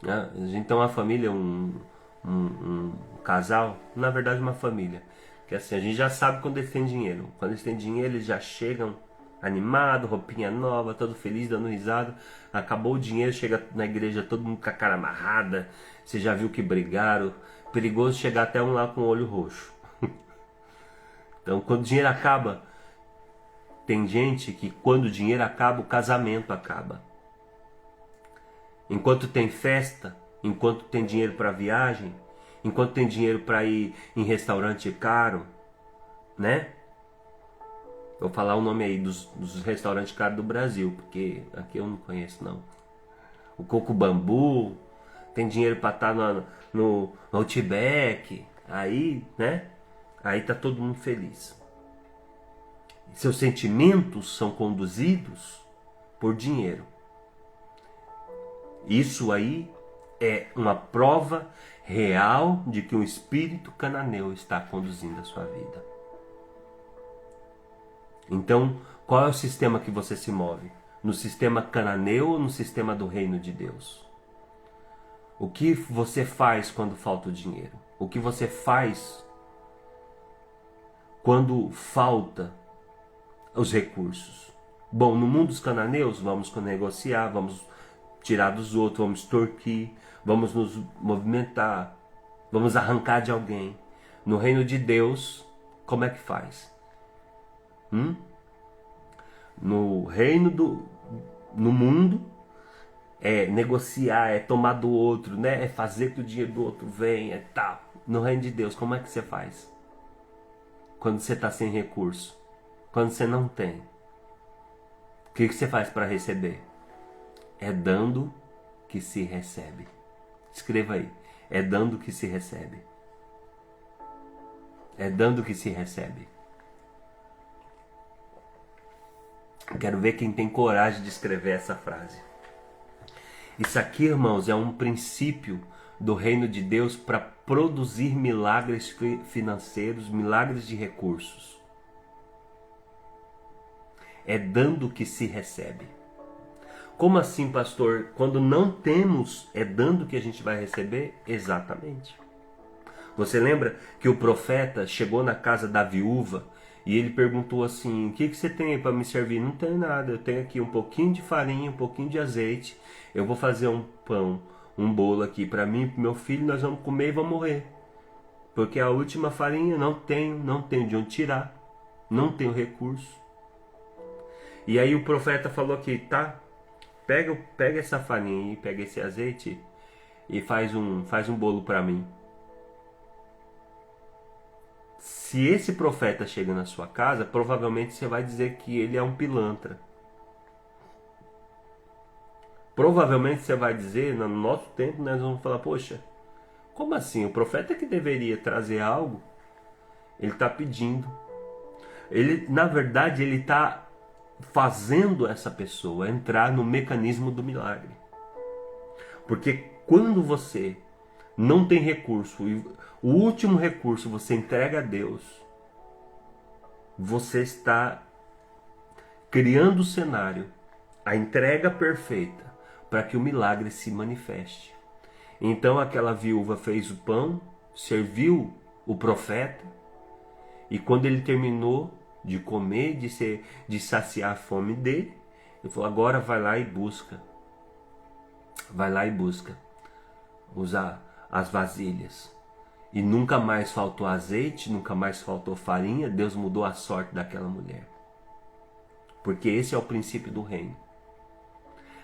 A gente tem uma família, um casal, na verdade uma família, que assim, a gente já sabe quando eles têm dinheiro. Quando eles têm dinheiro, eles já chegam animado, roupinha nova, todo feliz, dando risada. Acabou o dinheiro, chega na igreja todo mundo com a cara amarrada. Você já viu que brigaram. Perigoso chegar até um lá com o olho roxo. Então, quando o dinheiro acaba, tem gente que quando o dinheiro acaba, o casamento acaba. Enquanto tem festa, enquanto tem dinheiro para viagem, enquanto tem dinheiro para ir em restaurante caro, né? Vou falar o nome aí dos restaurantes caros do Brasil, porque aqui eu não conheço não. O Coco Bambu, tem dinheiro para estar no Outback, aí, né? Aí tá todo mundo feliz. Seus sentimentos são conduzidos por dinheiro. Isso aí é uma prova real de que um espírito cananeu está conduzindo a sua vida. Então, qual é o sistema que você se move? No sistema cananeu ou no sistema do reino de Deus? O que você faz quando falta o dinheiro? O que você faz quando falta os recursos? Bom, no mundo dos cananeus, vamos negociar, vamos tirar dos outros, vamos extorquir, vamos nos movimentar, vamos arrancar de alguém. No reino de Deus, como é que faz? No reino no mundo, é negociar, é tomar do outro, né? É fazer que o dinheiro do outro venha, tal. No reino de Deus, como é que você faz? Quando você está sem recurso, quando você não tem, o que você faz para receber? É dando que se recebe. Escreva aí. É dando que se recebe. É dando que se recebe. Eu quero ver quem tem coragem de escrever essa frase. Isso aqui, irmãos, é um princípio do reino de Deus para produzir milagres financeiros, milagres de recursos. É dando que se recebe. Como assim, pastor? Quando não temos, é dando que a gente vai receber? Exatamente. Você lembra que o profeta chegou na casa da viúva e ele perguntou assim: o que você tem para me servir? Não tem nada, eu tenho aqui um pouquinho de farinha, um pouquinho de azeite, eu vou fazer um pão, um bolo aqui para mim e para meu filho, nós vamos comer e vamos morrer. Porque a última farinha não tenho de onde tirar, não tenho recurso. E aí o profeta falou aqui: tá, pega essa farinha e pega esse azeite e faz um bolo para mim. Se esse profeta chega na sua casa, provavelmente você vai dizer que ele é um pilantra. Provavelmente você vai dizer, no nosso tempo, nós vamos falar: poxa, como assim? O profeta que deveria trazer algo, ele está pedindo. Na verdade, ele está fazendo essa pessoa entrar no mecanismo do milagre. Porque quando você não tem recurso e o último recurso você entrega a Deus, você está criando o cenário, a entrega perfeita para que o milagre se manifeste. Então aquela viúva fez o pão, serviu o profeta, e quando ele terminou de comer, de saciar a fome dele. Ele falou, agora vai lá e busca. Vai lá e busca usar as vasilhas. E nunca mais faltou azeite, nunca mais faltou farinha. Deus mudou a sorte daquela mulher. Porque esse é o princípio do reino.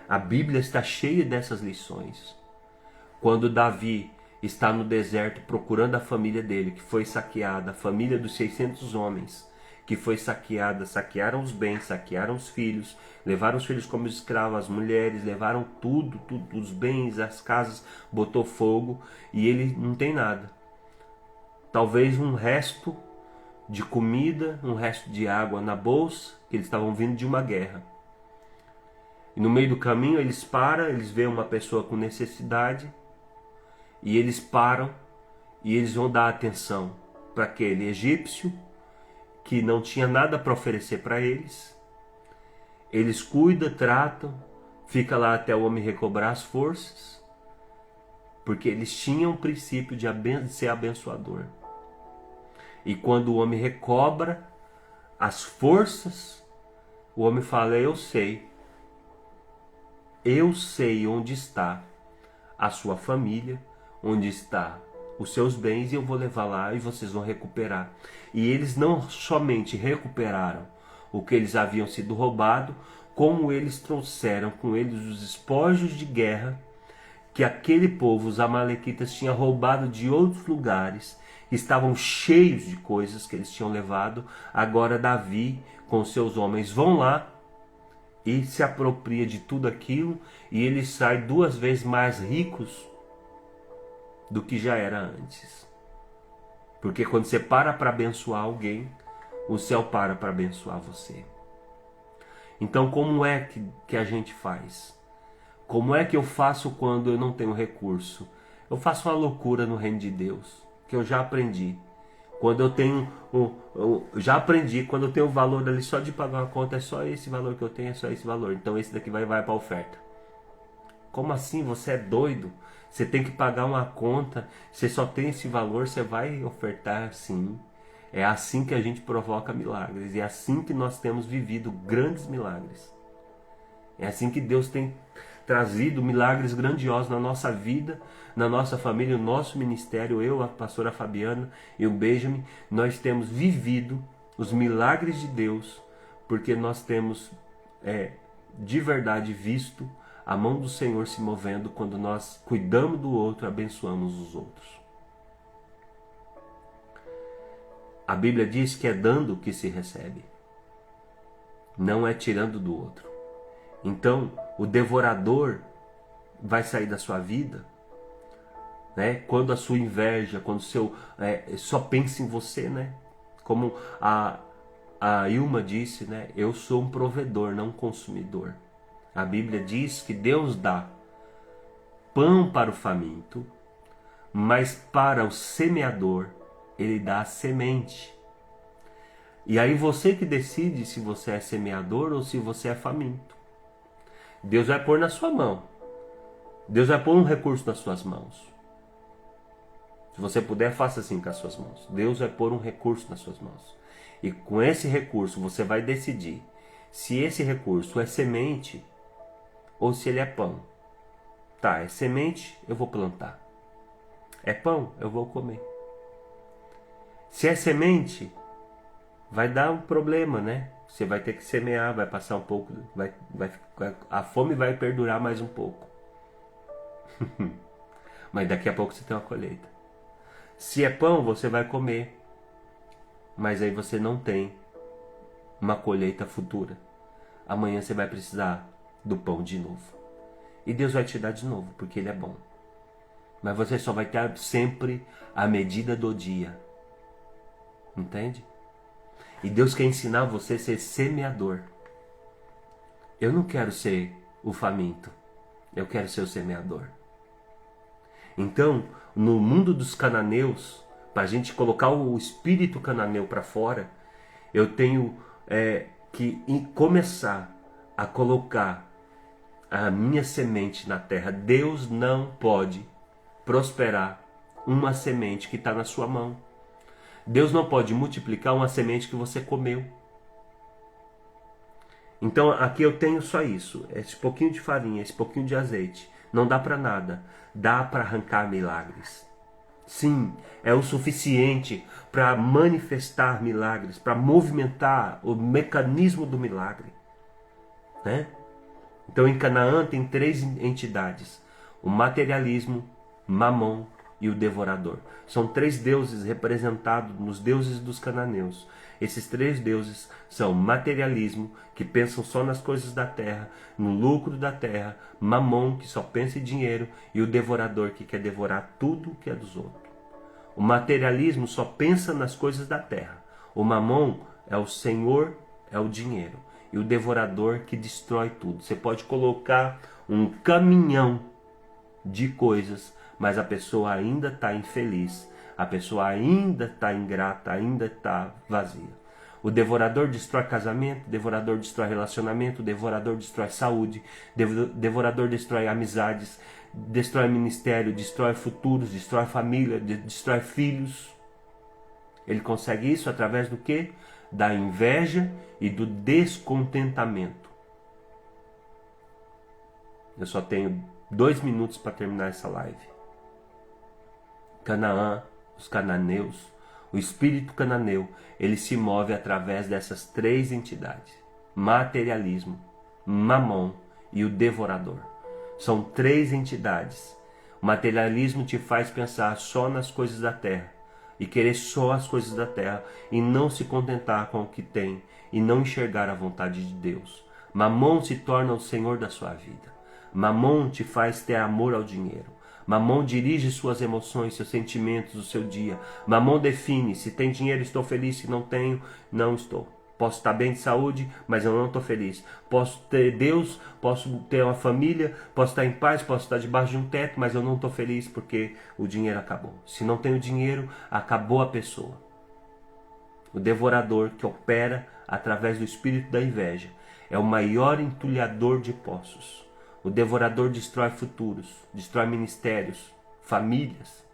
A Bíblia está cheia dessas lições. Quando Davi está no deserto procurando a família dele, que foi saqueada, a família dos 600 homens, que foi saqueada, saquearam os bens, saquearam os filhos, levaram os filhos como escravos, as mulheres, levaram tudo, os bens, as casas, botou fogo e ele não tem nada. Talvez um resto de comida, um resto de água na bolsa, que eles estavam vindo de uma guerra. E no meio do caminho eles param, eles veem uma pessoa com necessidade e eles param e eles vão dar atenção para aquele egípcio que não tinha nada para oferecer para eles. Eles cuidam, tratam, fica lá até o homem recobrar as forças, porque eles tinham o princípio de ser abençoador. E quando o homem recobra as forças, o homem fala, eu sei onde está a sua família, onde está os seus bens, e eu vou levar lá e vocês vão recuperar. E eles não somente recuperaram o que eles haviam sido roubado, como eles trouxeram com eles os espojos de guerra que aquele povo, os amalequitas, tinha roubado de outros lugares, que estavam cheios de coisas que eles tinham levado. Agora Davi com seus homens vão lá e se apropria de tudo aquilo, e ele sai 2 vezes mais ricos do que já era antes. Porque quando você para abençoar alguém, o céu para abençoar você. Então como é que a gente faz? Como é que eu faço quando eu não tenho recurso? Eu faço uma loucura no reino de Deus, que eu já aprendi. Quando eu tenho, já aprendi, quando eu tenho o valor ali só de pagar uma conta, é só esse valor que eu tenho, é só esse valor. Então esse daqui vai para a oferta. Como assim? Você é doido? Você tem que pagar uma conta, você só tem esse valor, você vai ofertar assim. É assim que a gente provoca milagres. E é assim que nós temos vivido grandes milagres. É assim que Deus tem trazido milagres grandiosos na nossa vida, na nossa família, no nosso ministério. Eu, a pastora Fabiana e o Benjamin, nós temos vivido os milagres de Deus, porque nós temos de verdade visto a mão do Senhor se movendo quando nós cuidamos do outro, abençoamos os outros. A Bíblia diz que é dando que se recebe, não é tirando do outro. Então, o devorador vai sair da sua vida, né? Quando a sua inveja, quando o seu só pensa em você, né? Como a Ilma disse, né? Eu sou um provedor, não um consumidor. A Bíblia diz que Deus dá pão para o faminto, mas para o semeador Ele dá a semente. E aí você que decide se você é semeador ou se você é faminto. Deus vai pôr na sua mão. Deus vai pôr um recurso nas suas mãos. Se você puder, faça assim com as suas mãos. Deus vai pôr um recurso nas suas mãos. E com esse recurso você vai decidir se esse recurso é semente ou se ele é pão. Tá, é semente, eu vou plantar. É pão, eu vou comer. Se é semente, vai dar um problema, né? Você vai ter que semear, vai passar um pouco, a fome vai perdurar mais um pouco. Mas daqui a pouco você tem uma colheita. Se é pão, você vai comer, mas aí você não tem uma colheita futura. Amanhã você vai precisar do pão de novo. E Deus vai te dar de novo, porque Ele é bom. Mas você só vai ter sempre a medida do dia. Entende? E Deus quer ensinar você a ser semeador. Eu não quero ser o faminto. Eu quero ser o semeador. Então, no mundo dos cananeus, para a gente colocar o espírito cananeu para fora, eu tenho que começar a colocar a minha semente na terra. Deus não pode prosperar uma semente que está na sua mão. Deus não pode multiplicar uma semente que você comeu. Então aqui eu tenho só isso, esse pouquinho de farinha, esse pouquinho de azeite. Não dá para nada, dá para arrancar milagres. Sim, é o suficiente para manifestar milagres, para movimentar o mecanismo do milagre, né? Então em Canaã tem 3 entidades: o materialismo, Mamon e o devorador. São 3 deuses representados nos deuses dos cananeus. Esses 3 deuses são materialismo, que pensam só nas coisas da terra, no lucro da terra, Mamon, que só pensa em dinheiro, e o devorador, que quer devorar tudo que é dos outros. O materialismo só pensa nas coisas da terra. O Mamon é o senhor, é o dinheiro. E o devorador que destrói tudo. Você pode colocar um caminhão de coisas, mas a pessoa ainda está infeliz. A pessoa ainda está ingrata, ainda está vazia. O devorador destrói casamento, o devorador destrói relacionamento, o devorador destrói saúde, o devorador destrói amizades, destrói ministério, destrói futuros, destrói família, destrói filhos. Ele consegue isso através do quê? Da inveja e do descontentamento. Eu só tenho 2 minutos para terminar essa live. Canaã, os cananeus, o espírito cananeu, ele se move através dessas 3 entidades: materialismo, Mamon e o devorador. São 3 entidades. O materialismo te faz pensar só nas coisas da terra e querer só as coisas da terra e não se contentar com o que tem e não enxergar a vontade de Deus. Mamon se torna o senhor da sua vida. Mamon te faz ter amor ao dinheiro. Mamon dirige suas emoções, seus sentimentos, o seu dia. Mamon define: se tem dinheiro estou feliz, se não tenho, não estou. Posso estar bem de saúde, mas eu não estou feliz. Posso ter Deus, posso ter uma família, posso estar em paz, posso estar debaixo de um teto, mas eu não estou feliz porque o dinheiro acabou. Se não tenho dinheiro, acabou a pessoa. O devorador, que opera através do espírito da inveja, é o maior entulhador de poços. O devorador destrói futuros, destrói ministérios, famílias.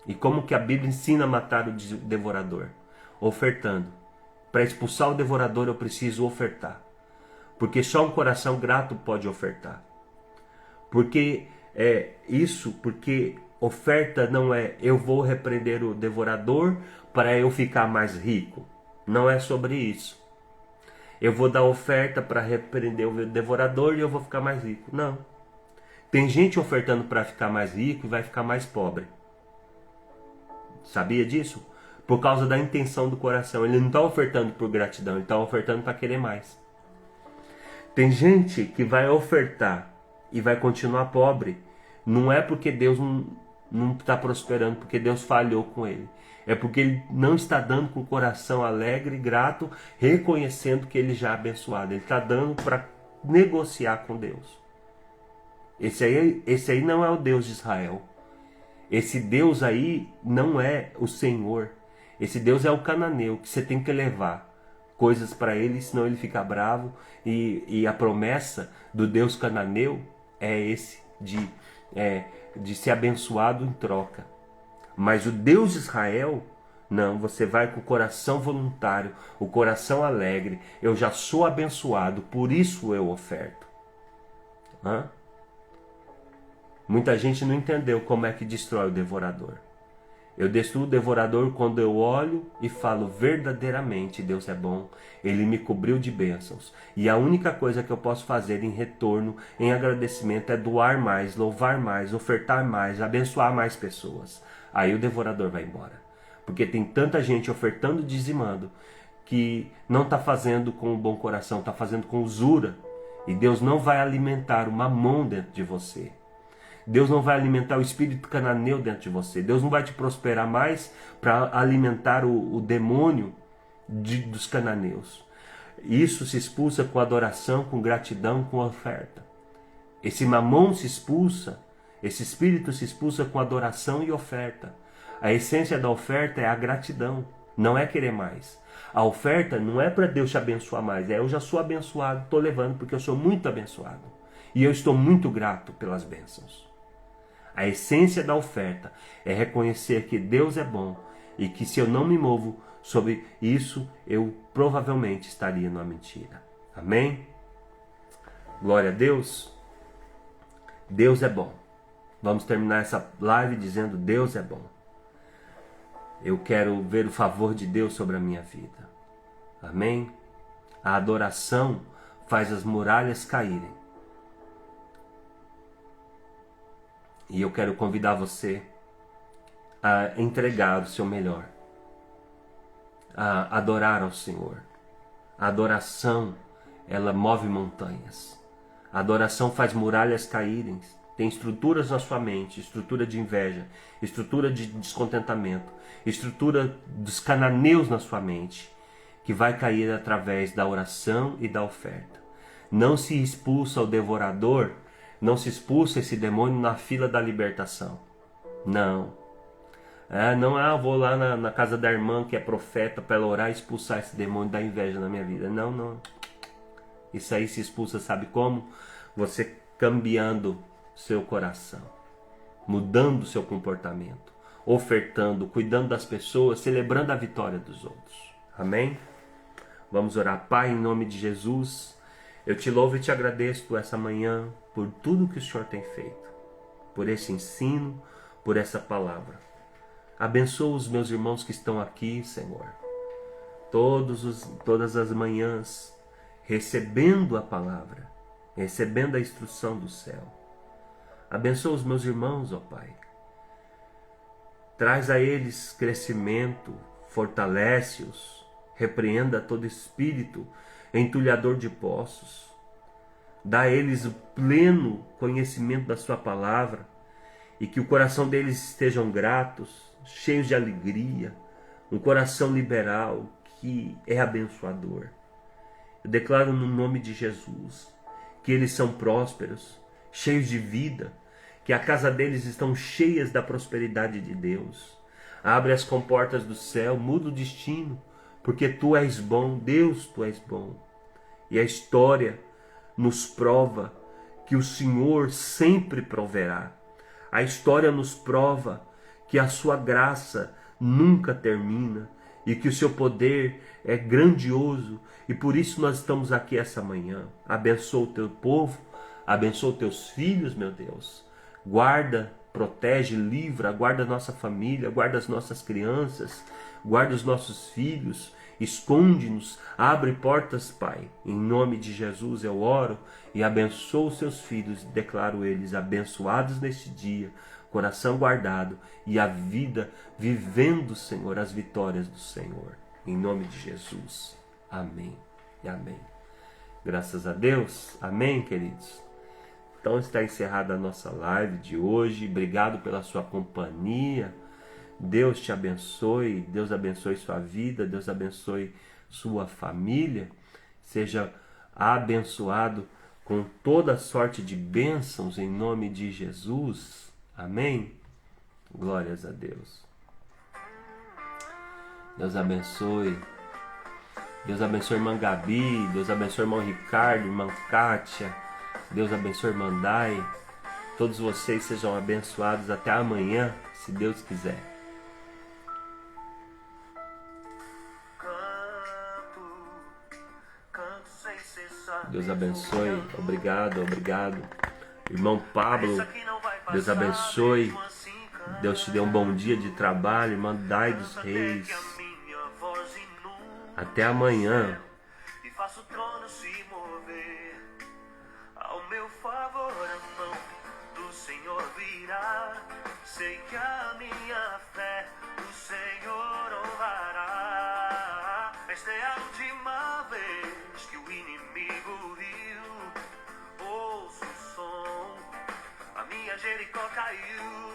E como que a Bíblia ensina a matar o devorador? Ofertando. Para expulsar o devorador eu preciso ofertar. Porque só um coração grato pode ofertar. Porque oferta não é eu vou repreender o devorador para eu ficar mais rico. Não é sobre isso. Eu vou dar oferta para repreender o devorador e eu vou ficar mais rico. Não. Tem gente ofertando para ficar mais rico e vai ficar mais pobre. Sabia disso? Por causa da intenção do coração. Ele não está ofertando por gratidão, ele está ofertando para querer mais. Tem gente que vai ofertar e vai continuar pobre. Não é porque Deus não está prosperando, porque Deus falhou com ele. É porque ele não está dando com o coração alegre e grato, reconhecendo que ele já é abençoado. Ele está dando para negociar com Deus. Esse aí não é o Deus de Israel. Esse Deus aí não é o Senhor. Esse Deus é o cananeu, que você tem que levar coisas para ele, senão ele fica bravo. E a promessa do Deus cananeu é esse, de ser abençoado em troca. Mas o Deus de Israel, não, você vai com o coração voluntário, o coração alegre. Eu já sou abençoado, por isso eu oferto. Muita gente não entendeu como é que destrói o devorador. Eu destruo o devorador quando eu olho e falo verdadeiramente: Deus é bom, Ele me cobriu de bênçãos. E a única coisa que eu posso fazer em retorno, em agradecimento, é doar mais, louvar mais, ofertar mais, abençoar mais pessoas. Aí o devorador vai embora. Porque tem tanta gente ofertando, dizimando, que não está fazendo com um bom coração, está fazendo com usura. E Deus não vai alimentar o mamão dentro de você. Deus não vai alimentar o espírito cananeu dentro de você. Deus não vai te prosperar mais para alimentar o demônio dos cananeus. Isso se expulsa com adoração, com gratidão, com oferta. Esse mamão se expulsa, esse espírito se expulsa com adoração e oferta. A essência da oferta é a gratidão, não é querer mais. A oferta não é para Deus te abençoar mais, eu já sou abençoado, estou levando porque eu sou muito abençoado. E eu estou muito grato pelas bênçãos. A essência da oferta é reconhecer que Deus é bom e que se eu não me movo sobre isso, eu provavelmente estaria numa mentira. Amém? Glória a Deus. Deus é bom. Vamos terminar essa live dizendo: Deus é bom. Eu quero ver o favor de Deus sobre a minha vida. Amém? A adoração faz as muralhas caírem. E eu quero convidar você a entregar o seu melhor, a adorar ao Senhor. A adoração, ela move montanhas. A adoração faz muralhas caírem. Tem estruturas na sua mente, estrutura de inveja, estrutura de descontentamento, estrutura dos cananeus na sua mente, que vai cair através da oração e da oferta. Não se expulsa o devorador, não se expulsa esse demônio na fila da libertação. Não. Vou lá na casa da irmã que é profeta para ela orar e expulsar esse demônio da inveja na minha vida. Não. Isso aí se expulsa, sabe como? Você cambiando seu coração, mudando seu comportamento, ofertando, cuidando das pessoas, celebrando a vitória dos outros. Amém? Vamos orar. Pai, em nome de Jesus, eu te louvo e te agradeço essa manhã por tudo que o Senhor tem feito, por esse ensino, por essa palavra. Abençoa os meus irmãos que estão aqui, Senhor, todas as manhãs, recebendo a palavra, recebendo a instrução do céu. Abençoa os meus irmãos, ó Pai. Traz a eles crescimento, fortalece-os, repreenda todo espírito entulhador de poços. Dá a eles o pleno conhecimento da sua palavra e que o coração deles estejam gratos, cheios de alegria, um coração liberal que é abençoador. Eu declaro no nome de Jesus que eles são prósperos, cheios de vida, que a casa deles estão cheias da prosperidade de Deus. Abre as comportas do céu, muda o destino, porque Tu és bom, Deus, Tu és bom. E a história nos prova que o Senhor sempre proverá. A história nos prova que a Sua graça nunca termina e que o Seu poder é grandioso. E por isso nós estamos aqui essa manhã. Abençoa o Teu povo, abençoa os Teus filhos, meu Deus. Guarda, protege, livra, guarda a nossa família, guarda as nossas crianças, guarda os nossos filhos, esconde-nos, abre portas, Pai. Em nome de Jesus eu oro e abençoo os Seus filhos, declaro eles abençoados neste dia, coração guardado e a vida vivendo, Senhor, as vitórias do Senhor. Em nome de Jesus. Amém e amém. Graças a Deus. Amém, queridos. Então está encerrada a nossa live de hoje. Obrigado pela sua companhia. Deus te abençoe. Deus abençoe sua vida. Deus abençoe sua família. Seja abençoado com toda sorte de bênçãos em nome de Jesus. Amém? Glórias a Deus. Deus abençoe. Deus abençoe irmã Gabi. Deus abençoe irmão Ricardo, irmã Kátia. Deus abençoe irmã Dai. Todos vocês sejam abençoados até amanhã, se Deus quiser. Deus abençoe. Obrigado. Irmão Pablo, Deus abençoe. Deus te dê um bom dia de trabalho. Irmã Dai dos Reis. Até amanhã. E faço o trono se mover. Ao meu favor a mão do Senhor virá. Sei que a minha fé o Senhor honrará. Esta é a última vez que o inimigo riu. Ouço o som, a minha Jericó caiu.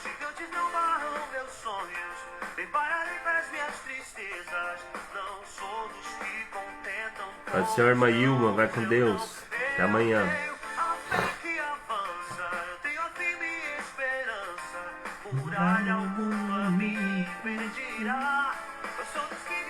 Gigantes não barram meus sonhos, nem pararem para as minhas tristezas. Não sou dos que contentam. Pode ser a irmã Ilma, vai com Deus. Até amanhã. A fé que avança, eu tenho a firme esperança. Muralha alguma me impedirá. Eu sou dos que